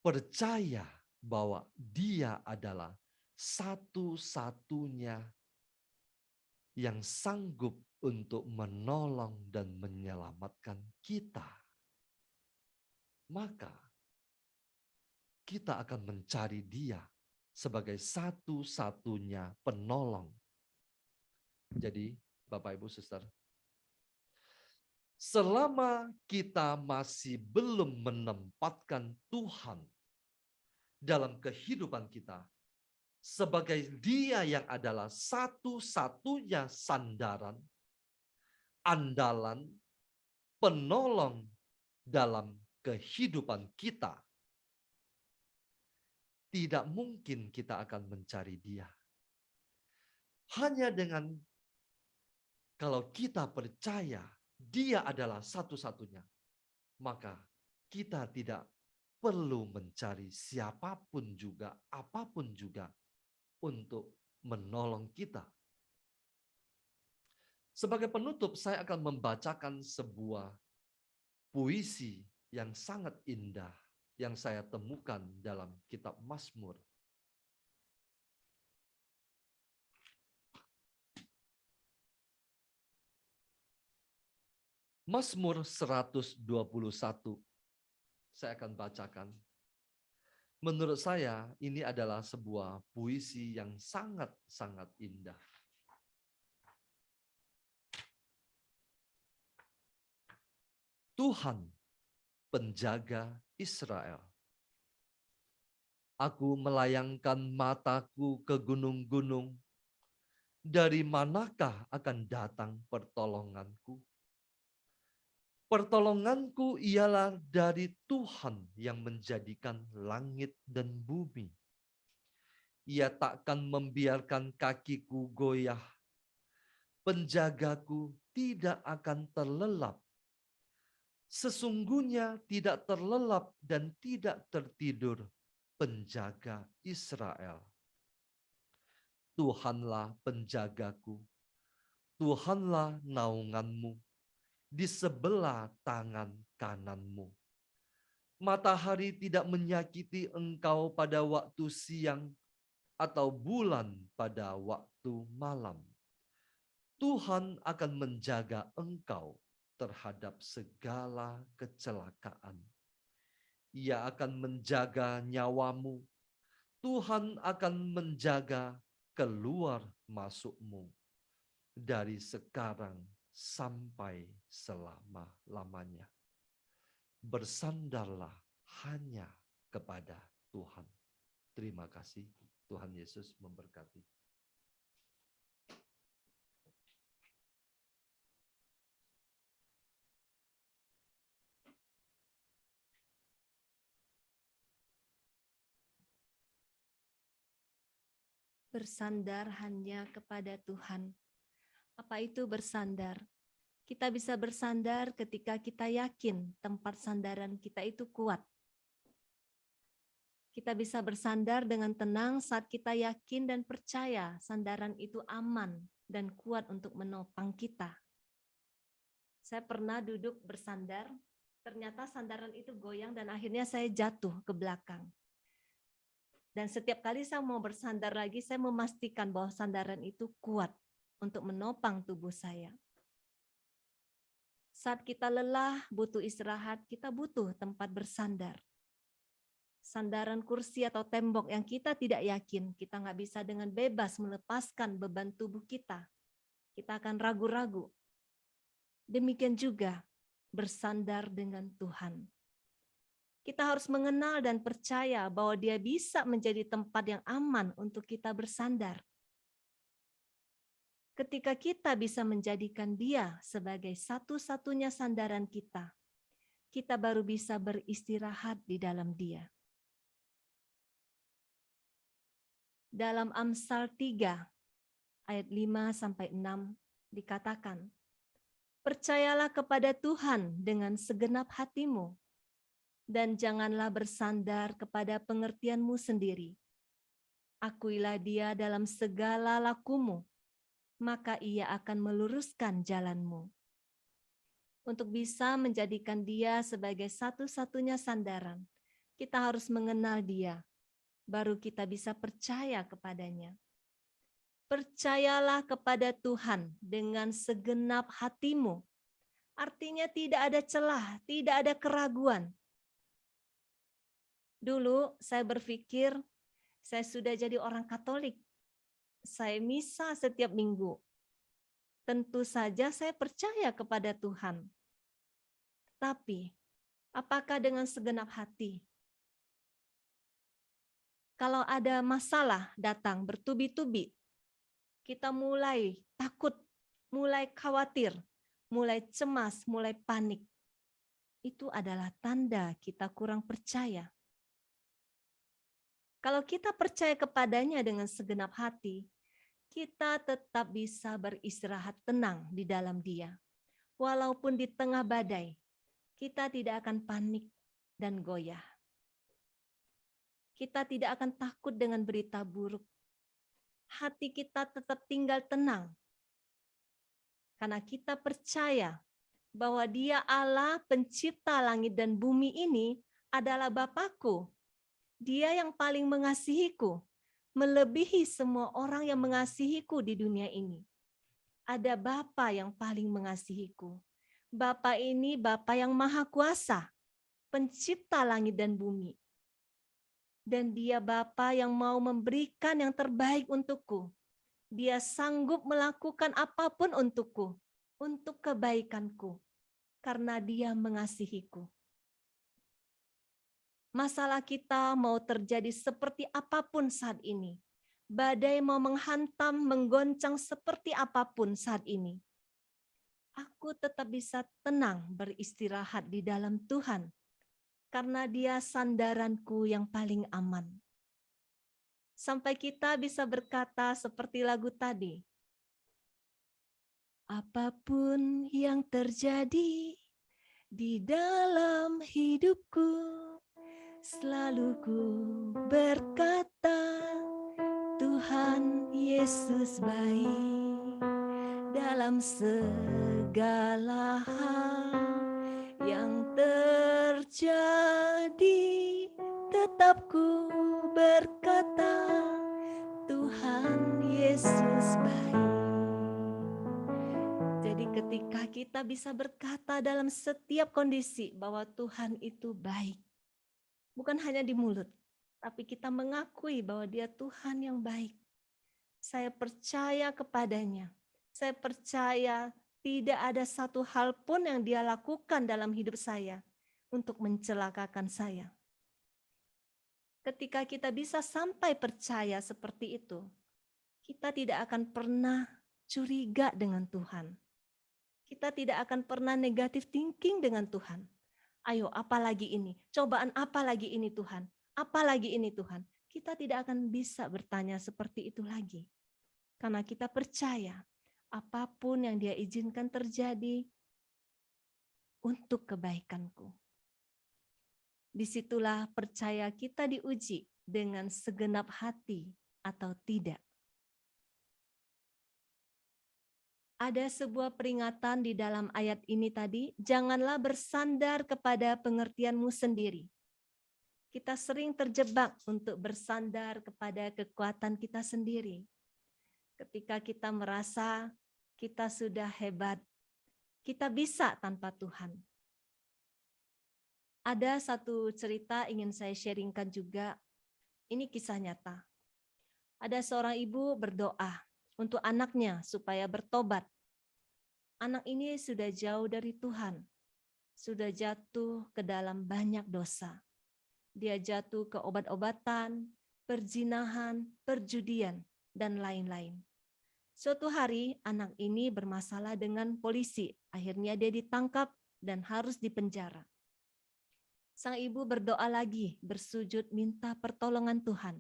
percaya bahwa Dia adalah satu-satunya yang sanggup untuk menolong dan menyelamatkan kita? Maka kita akan mencari Dia sebagai satu-satunya penolong. Jadi, Bapak, Ibu, Suster, selama kita masih belum menempatkan Tuhan dalam kehidupan kita sebagai Dia yang adalah satu-satunya sandaran, andalan, penolong dalam kehidupan kita, tidak mungkin kita akan mencari Dia. Hanya dengan kalau kita percaya Dia adalah satu-satunya, maka kita tidak perlu mencari siapapun juga, apapun juga untuk menolong kita. Sebagai penutup, saya akan membacakan sebuah puisi yang sangat indah yang saya temukan dalam kitab Mazmur. Mazmur 121. Saya akan bacakan. Menurut saya ini adalah sebuah puisi yang sangat-sangat indah. Tuhan, penjaga Israel. Aku melayangkan mataku ke gunung-gunung. Dari manakah akan datang pertolonganku? Pertolonganku ialah dari Tuhan yang menjadikan langit dan bumi. Ia takkan membiarkan kakiku goyah. penjagaku tidak akan terlelap. Sesungguhnya tidak terlelap dan tidak tertidur penjaga Israel. Tuhanlah penjagaku, Tuhanlah naunganmu di sebelah tangan kananmu. Matahari tidak menyakiti engkau pada waktu siang atau bulan pada waktu malam. Tuhan akan menjaga engkau terhadap segala kecelakaan. Ia akan menjaga nyawamu. Tuhan akan menjaga keluar masukmu dari sekarang sampai selama-lamanya. Bersandarlah hanya kepada Tuhan. Terima kasih. Tuhan Yesus memberkati. Bersandar hanya kepada Tuhan. Apa itu bersandar? Kita bisa bersandar ketika kita yakin tempat sandaran kita itu kuat. Kita bisa bersandar dengan tenang saat kita yakin dan percaya sandaran itu aman dan kuat untuk menopang kita. Saya pernah duduk bersandar, ternyata sandaran itu goyang dan akhirnya saya jatuh ke belakang. Dan setiap kali saya mau bersandar lagi, saya memastikan bahwa sandaran itu kuat untuk menopang tubuh saya. Saat kita lelah, butuh istirahat, kita butuh tempat bersandar. Sandaran kursi atau tembok yang kita tidak yakin, kita nggak bisa dengan bebas melepaskan beban tubuh kita. Kita akan ragu-ragu. Demikian juga bersandar dengan Tuhan. Kita harus mengenal dan percaya bahwa Dia bisa menjadi tempat yang aman untuk kita bersandar. Ketika kita bisa menjadikan Dia sebagai satu-satunya sandaran kita, kita baru bisa beristirahat di dalam Dia. Dalam Amsal 3 ayat 5-6 dikatakan, percayalah kepada Tuhan dengan segenap hatimu, dan janganlah bersandar kepada pengertianmu sendiri. Akuilah Dia dalam segala lakumu, maka Ia akan meluruskan jalanmu. Untuk bisa menjadikan Dia sebagai satu-satunya sandaran, kita harus mengenal Dia, baru kita bisa percaya kepadanya. Percayalah kepada Tuhan dengan segenap hatimu. Artinya tidak ada celah, tidak ada keraguan. Dulu saya berpikir saya sudah jadi orang Katolik. Saya misa setiap minggu. Tentu saja saya percaya kepada Tuhan. Tapi apakah dengan segenap hati? Kalau ada masalah datang bertubi-tubi, kita mulai takut, mulai khawatir, mulai cemas, mulai panik. Itu adalah tanda kita kurang percaya. Kalau kita percaya kepadanya dengan segenap hati, kita tetap bisa beristirahat tenang di dalam Dia. Walaupun di tengah badai, kita tidak akan panik dan goyah. Kita tidak akan takut dengan berita buruk. Hati kita tetap tinggal tenang. Karena kita percaya bahwa Dia Allah pencipta langit dan bumi ini adalah Bapakku. Dia yang paling mengasihiku, melebihi semua orang yang mengasihiku di dunia ini. Ada Bapa yang paling mengasihiku. Bapa ini Bapa yang maha kuasa, pencipta langit dan bumi. Dan Dia Bapa yang mau memberikan yang terbaik untukku. Dia sanggup melakukan apapun untukku, untuk kebaikanku, karena Dia mengasihiku. Masalah kita mau terjadi seperti apapun saat ini. Badai mau menghantam, menggoncang seperti apapun saat ini. Aku tetap bisa tenang beristirahat di dalam Tuhan. Karena Dia sandaranku yang paling aman. Sampai kita bisa berkata seperti lagu tadi. Apapun yang terjadi di dalam hidupku, selalu ku berkata, Tuhan Yesus baik dalam segala hal yang terjadi. Tetap ku berkata, Tuhan Yesus baik. Jadi ketika kita bisa berkata dalam setiap kondisi bahwa Tuhan itu baik, bukan hanya di mulut, tapi kita mengakui bahwa Dia Tuhan yang baik. Saya percaya kepadanya. Saya percaya tidak ada satu hal pun yang Dia lakukan dalam hidup saya untuk mencelakakan saya. Ketika kita bisa sampai percaya seperti itu, kita tidak akan pernah curiga dengan Tuhan. Kita tidak akan pernah negatif thinking dengan Tuhan. Ayo, apalagi ini? Cobaan apa lagi ini Tuhan? Apalagi ini Tuhan? Kita tidak akan bisa bertanya seperti itu lagi. Karena kita percaya apapun yang Dia izinkan terjadi untuk kebaikanku. Disitulah percaya kita diuji dengan segenap hati atau tidak. Ada sebuah peringatan di dalam ayat ini tadi, janganlah bersandar kepada pengertianmu sendiri. Kita sering terjebak untuk bersandar kepada kekuatan kita sendiri. Ketika kita merasa kita sudah hebat, kita bisa tanpa Tuhan. Ada satu cerita ingin saya sharingkan juga. Ini kisah nyata. Ada seorang ibu berdoa untuk anaknya supaya bertobat. Anak ini sudah jauh dari Tuhan, sudah jatuh ke dalam banyak dosa. Dia jatuh ke obat-obatan, perzinahan, perjudian, dan lain-lain. Suatu hari anak ini bermasalah dengan polisi. Akhirnya dia ditangkap dan harus dipenjara. Sang ibu berdoa lagi, bersujud minta pertolongan Tuhan.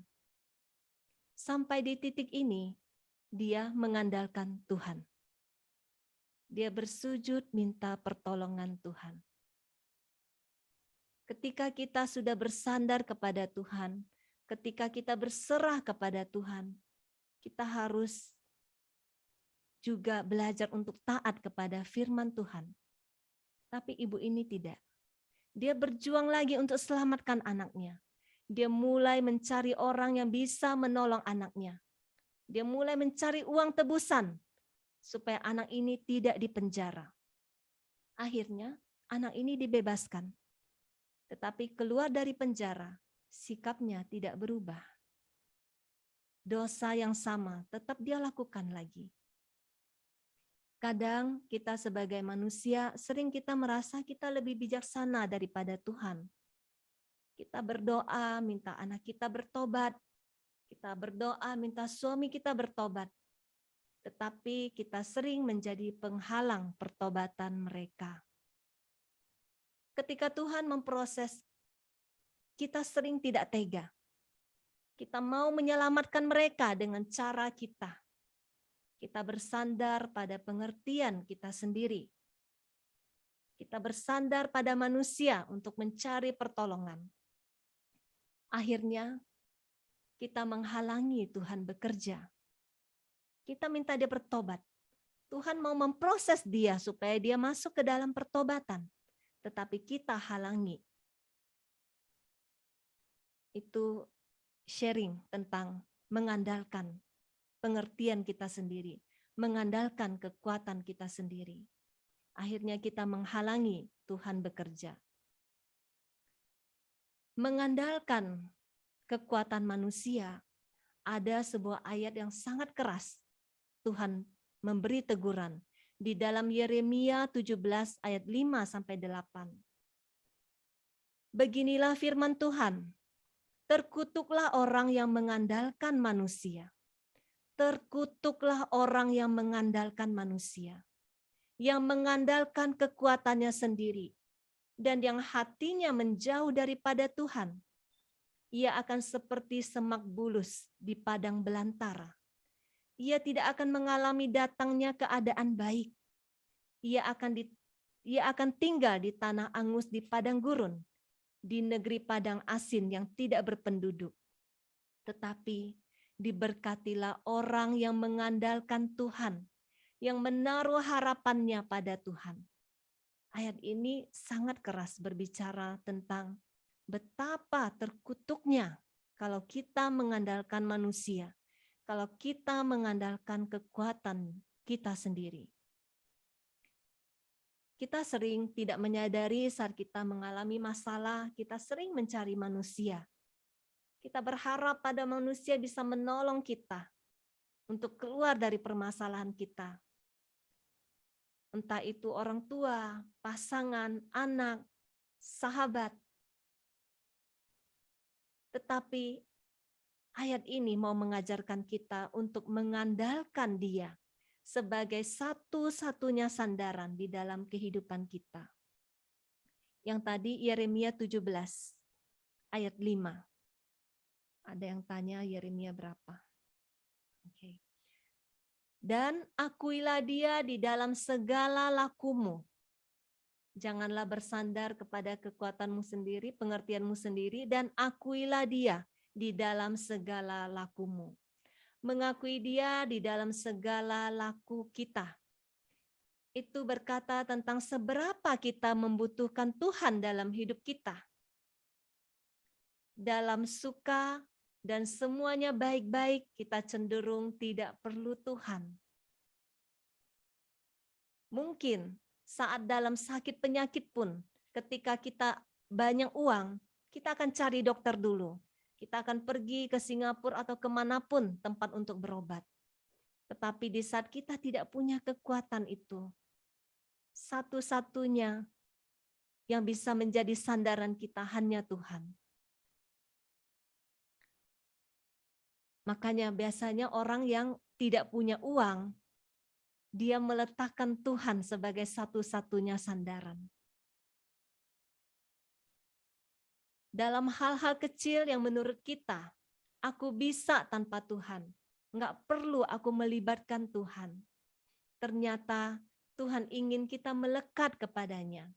Sampai di titik ini, dia mengandalkan Tuhan. Dia bersujud minta pertolongan Tuhan. Ketika kita sudah bersandar kepada Tuhan, ketika kita berserah kepada Tuhan, kita harus juga belajar untuk taat kepada firman Tuhan. Tapi ibu ini tidak. Dia berjuang lagi untuk selamatkan anaknya. Dia mulai mencari orang yang bisa menolong anaknya. Dia mulai mencari uang tebusan supaya anak ini tidak dipenjara. Akhirnya anak ini dibebaskan. Tetapi keluar dari penjara, sikapnya tidak berubah. Dosa yang sama tetap dia lakukan lagi. Kadang kita sebagai manusia sering kita merasa kita lebih bijaksana daripada Tuhan. Kita berdoa minta anak kita bertobat. Kita berdoa minta suami kita bertobat. Tetapi kita sering menjadi penghalang pertobatan mereka. Ketika Tuhan memproses, kita sering tidak tega. Kita mau menyelamatkan mereka dengan cara kita. Kita bersandar pada pengertian kita sendiri. Kita bersandar pada manusia untuk mencari pertolongan. Akhirnya, kita menghalangi Tuhan bekerja. Kita minta dia bertobat. Tuhan mau memproses dia supaya dia masuk ke dalam pertobatan. Tetapi kita halangi. Itu sharing tentang mengandalkan pengertian kita sendiri, mengandalkan kekuatan kita sendiri. Akhirnya kita menghalangi Tuhan bekerja. Mengandalkan kekuatan manusia, ada sebuah ayat yang sangat keras. Tuhan memberi teguran di dalam Yeremia 17 ayat 5-8. Beginilah firman Tuhan, terkutuklah orang yang mengandalkan manusia. Terkutuklah orang yang mengandalkan manusia, yang mengandalkan kekuatannya sendiri, dan yang hatinya menjauh daripada Tuhan. Ia akan seperti semak bulus di padang belantara. Ia tidak akan mengalami datangnya keadaan baik. Ia akan tinggal di tanah angus di padang gurun, di negeri padang asin yang tidak berpenduduk. Tetapi diberkatilah orang yang mengandalkan Tuhan, yang menaruh harapannya pada Tuhan. Ayat ini sangat keras berbicara tentang betapa terkutuknya kalau kita mengandalkan manusia, kalau kita mengandalkan kekuatan kita sendiri. Kita sering tidak menyadari saat kita mengalami masalah, kita sering mencari manusia. Kita berharap pada manusia bisa menolong kita untuk keluar dari permasalahan kita. Entah itu orang tua, pasangan, anak, sahabat. Tetapi ayat ini mau mengajarkan kita untuk mengandalkan Dia sebagai satu-satunya sandaran di dalam kehidupan kita. Yang tadi Yeremia 17 ayat 5. Ada yang tanya Yeremia berapa? Oke. Dan akuilah Dia di dalam segala lakumu. Janganlah bersandar kepada kekuatanmu sendiri, pengertianmu sendiri, dan akuilah Dia di dalam segala lakumu. Mengakui Dia di dalam segala laku kita. Itu berkata tentang seberapa kita membutuhkan Tuhan dalam hidup kita. Dalam suka dan semuanya baik-baik, kita cenderung tidak perlu Tuhan. Mungkin saat dalam sakit penyakit pun, ketika kita banyak uang, kita akan cari dokter dulu. Kita akan pergi ke Singapura atau kemanapun tempat untuk berobat. Tetapi di saat kita tidak punya kekuatan itu, satu-satunya yang bisa menjadi sandaran kita hanya Tuhan. Makanya biasanya orang yang tidak punya uang, dia meletakkan Tuhan sebagai satu-satunya sandaran. Dalam hal-hal kecil yang menurut kita, aku bisa tanpa Tuhan. Enggak perlu aku melibatkan Tuhan. Ternyata Tuhan ingin kita melekat kepadanya.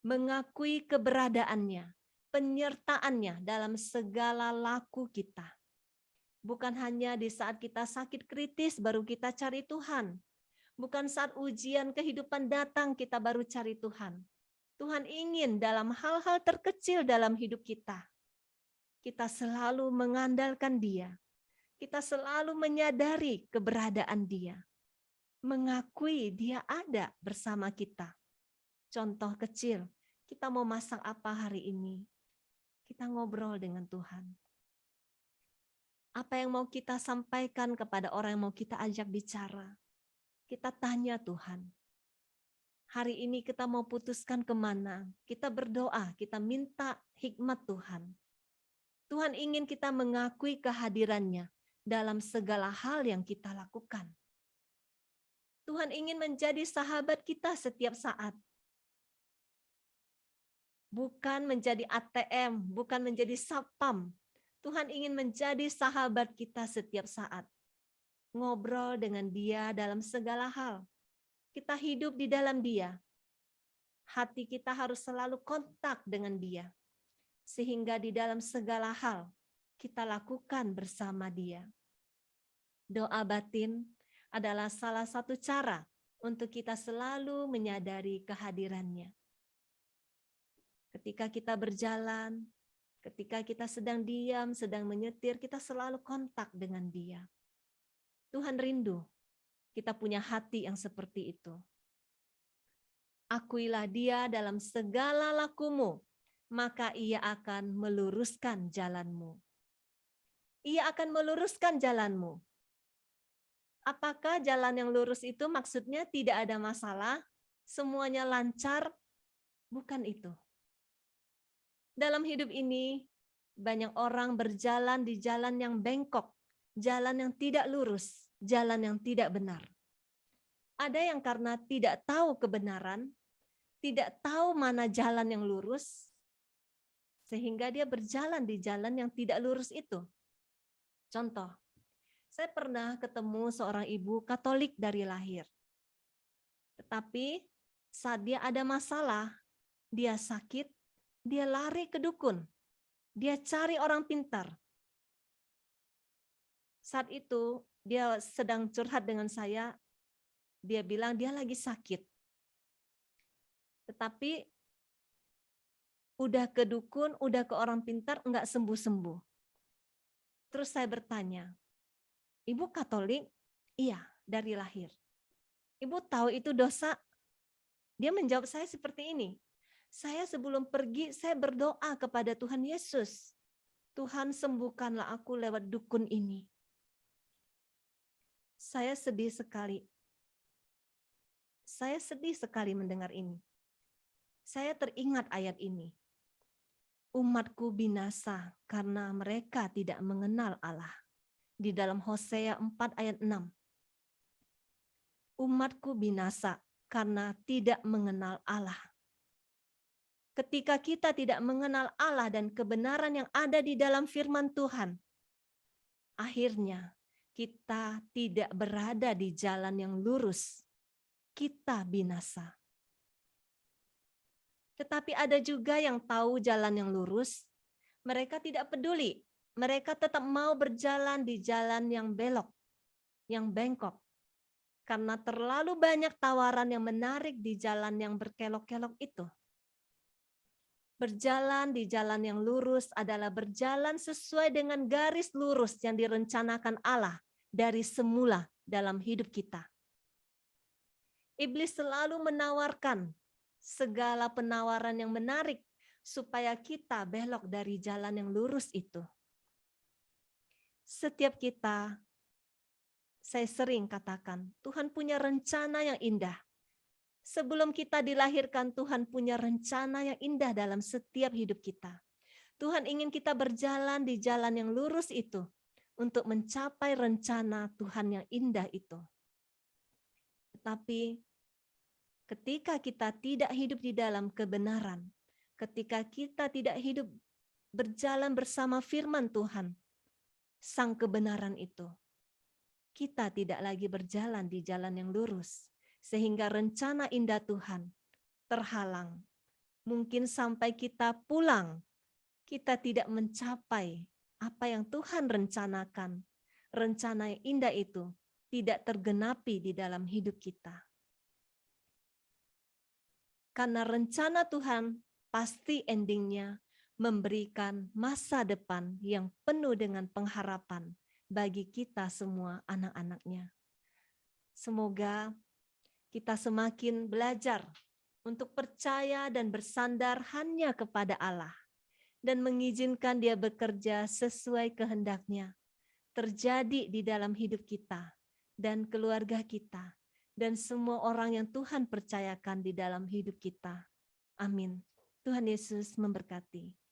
Mengakui keberadaannya, penyertaannya dalam segala laku kita. Bukan hanya di saat kita sakit kritis baru kita cari Tuhan. Bukan saat ujian kehidupan datang kita baru cari Tuhan. Tuhan ingin dalam hal-hal terkecil dalam hidup kita. Kita selalu mengandalkan Dia. Kita selalu menyadari keberadaan Dia. Mengakui Dia ada bersama kita. Contoh kecil, kita mau masak apa hari ini? Kita ngobrol dengan Tuhan. Apa yang mau kita sampaikan kepada orang yang mau kita ajak bicara? Kita tanya Tuhan. Hari ini kita mau putuskan kemana? Kita berdoa, kita minta hikmat Tuhan. Tuhan ingin kita mengakui kehadirannya dalam segala hal yang kita lakukan. Tuhan ingin menjadi sahabat kita setiap saat. Bukan menjadi ATM, bukan menjadi satpam. Tuhan ingin menjadi sahabat kita setiap saat. Ngobrol dengan Dia dalam segala hal. Kita hidup di dalam Dia. Hati kita harus selalu kontak dengan Dia. Sehingga di dalam segala hal kita lakukan bersama Dia. Doa batin adalah salah satu cara untuk kita selalu menyadari kehadirannya. Ketika kita berjalan, ketika kita sedang diam, sedang menyetir, kita selalu kontak dengan Dia. Tuhan rindu kita punya hati yang seperti itu. Akuilah Dia dalam segala lakumu, maka Ia akan meluruskan jalanmu. Ia akan meluruskan jalanmu. Apakah jalan yang lurus itu maksudnya tidak ada masalah, semuanya lancar? Bukan itu. Dalam hidup ini, banyak orang berjalan di jalan yang bengkok, jalan yang tidak lurus, jalan yang tidak benar. Ada yang karena tidak tahu kebenaran, tidak tahu mana jalan yang lurus, sehingga dia berjalan di jalan yang tidak lurus itu. Contoh, saya pernah ketemu seorang ibu Katolik dari lahir. Tetapi Saat dia ada masalah, dia sakit, dia lari ke dukun. Dia cari orang pintar. Saat itu dia sedang curhat dengan saya, dia bilang dia lagi sakit. Tetapi udah ke dukun, udah ke orang pintar, enggak sembuh-sembuh. Terus saya bertanya, Ibu Katolik? Iya, dari lahir. Ibu tahu itu dosa? Dia menjawab saya seperti ini. Saya sebelum pergi, saya berdoa kepada Tuhan Yesus. Tuhan sembuhkanlah aku lewat dukun ini. Saya sedih sekali. Saya sedih sekali mendengar ini. Saya teringat ayat ini. Umatku binasa karena mereka tidak mengenal Allah. Di dalam Hosea 4 ayat 6. Umatku binasa karena tidak mengenal Allah. Ketika kita tidak mengenal Allah dan kebenaran yang ada di dalam firman Tuhan, akhirnya kita tidak berada di jalan yang lurus. Kita binasa. Tetapi ada juga yang tahu jalan yang lurus, mereka tidak peduli. Mereka tetap mau berjalan di jalan yang belok, yang bengkok. Karena terlalu banyak tawaran yang menarik di jalan yang berkelok-kelok itu. Berjalan di jalan yang lurus adalah berjalan sesuai dengan garis lurus yang direncanakan Allah dari semula dalam hidup kita. Iblis selalu menawarkan segala penawaran yang menarik supaya kita belok dari jalan yang lurus itu. Setiap kita, saya sering katakan, Tuhan punya rencana yang indah. Sebelum kita dilahirkan, Tuhan punya rencana yang indah dalam setiap hidup kita. Tuhan ingin kita berjalan di jalan yang lurus itu untuk mencapai rencana Tuhan yang indah itu. Tetapi ketika kita tidak hidup di dalam kebenaran, ketika kita tidak hidup berjalan bersama firman Tuhan, sang kebenaran itu, kita tidak lagi berjalan di jalan yang lurus. Sehingga rencana indah Tuhan terhalang. Mungkin sampai kita pulang, kita tidak mencapai apa yang Tuhan rencanakan. Rencana yang indah itu tidak tergenapi di dalam hidup kita. Karena rencana Tuhan pasti endingnya memberikan masa depan yang penuh dengan pengharapan bagi kita semua anak-anaknya. Semoga kita semakin belajar untuk percaya dan bersandar hanya kepada Allah dan mengizinkan Dia bekerja sesuai kehendak-Nya terjadi di dalam hidup kita dan keluarga kita dan semua orang yang Tuhan percayakan di dalam hidup kita. Amin. Tuhan Yesus memberkati.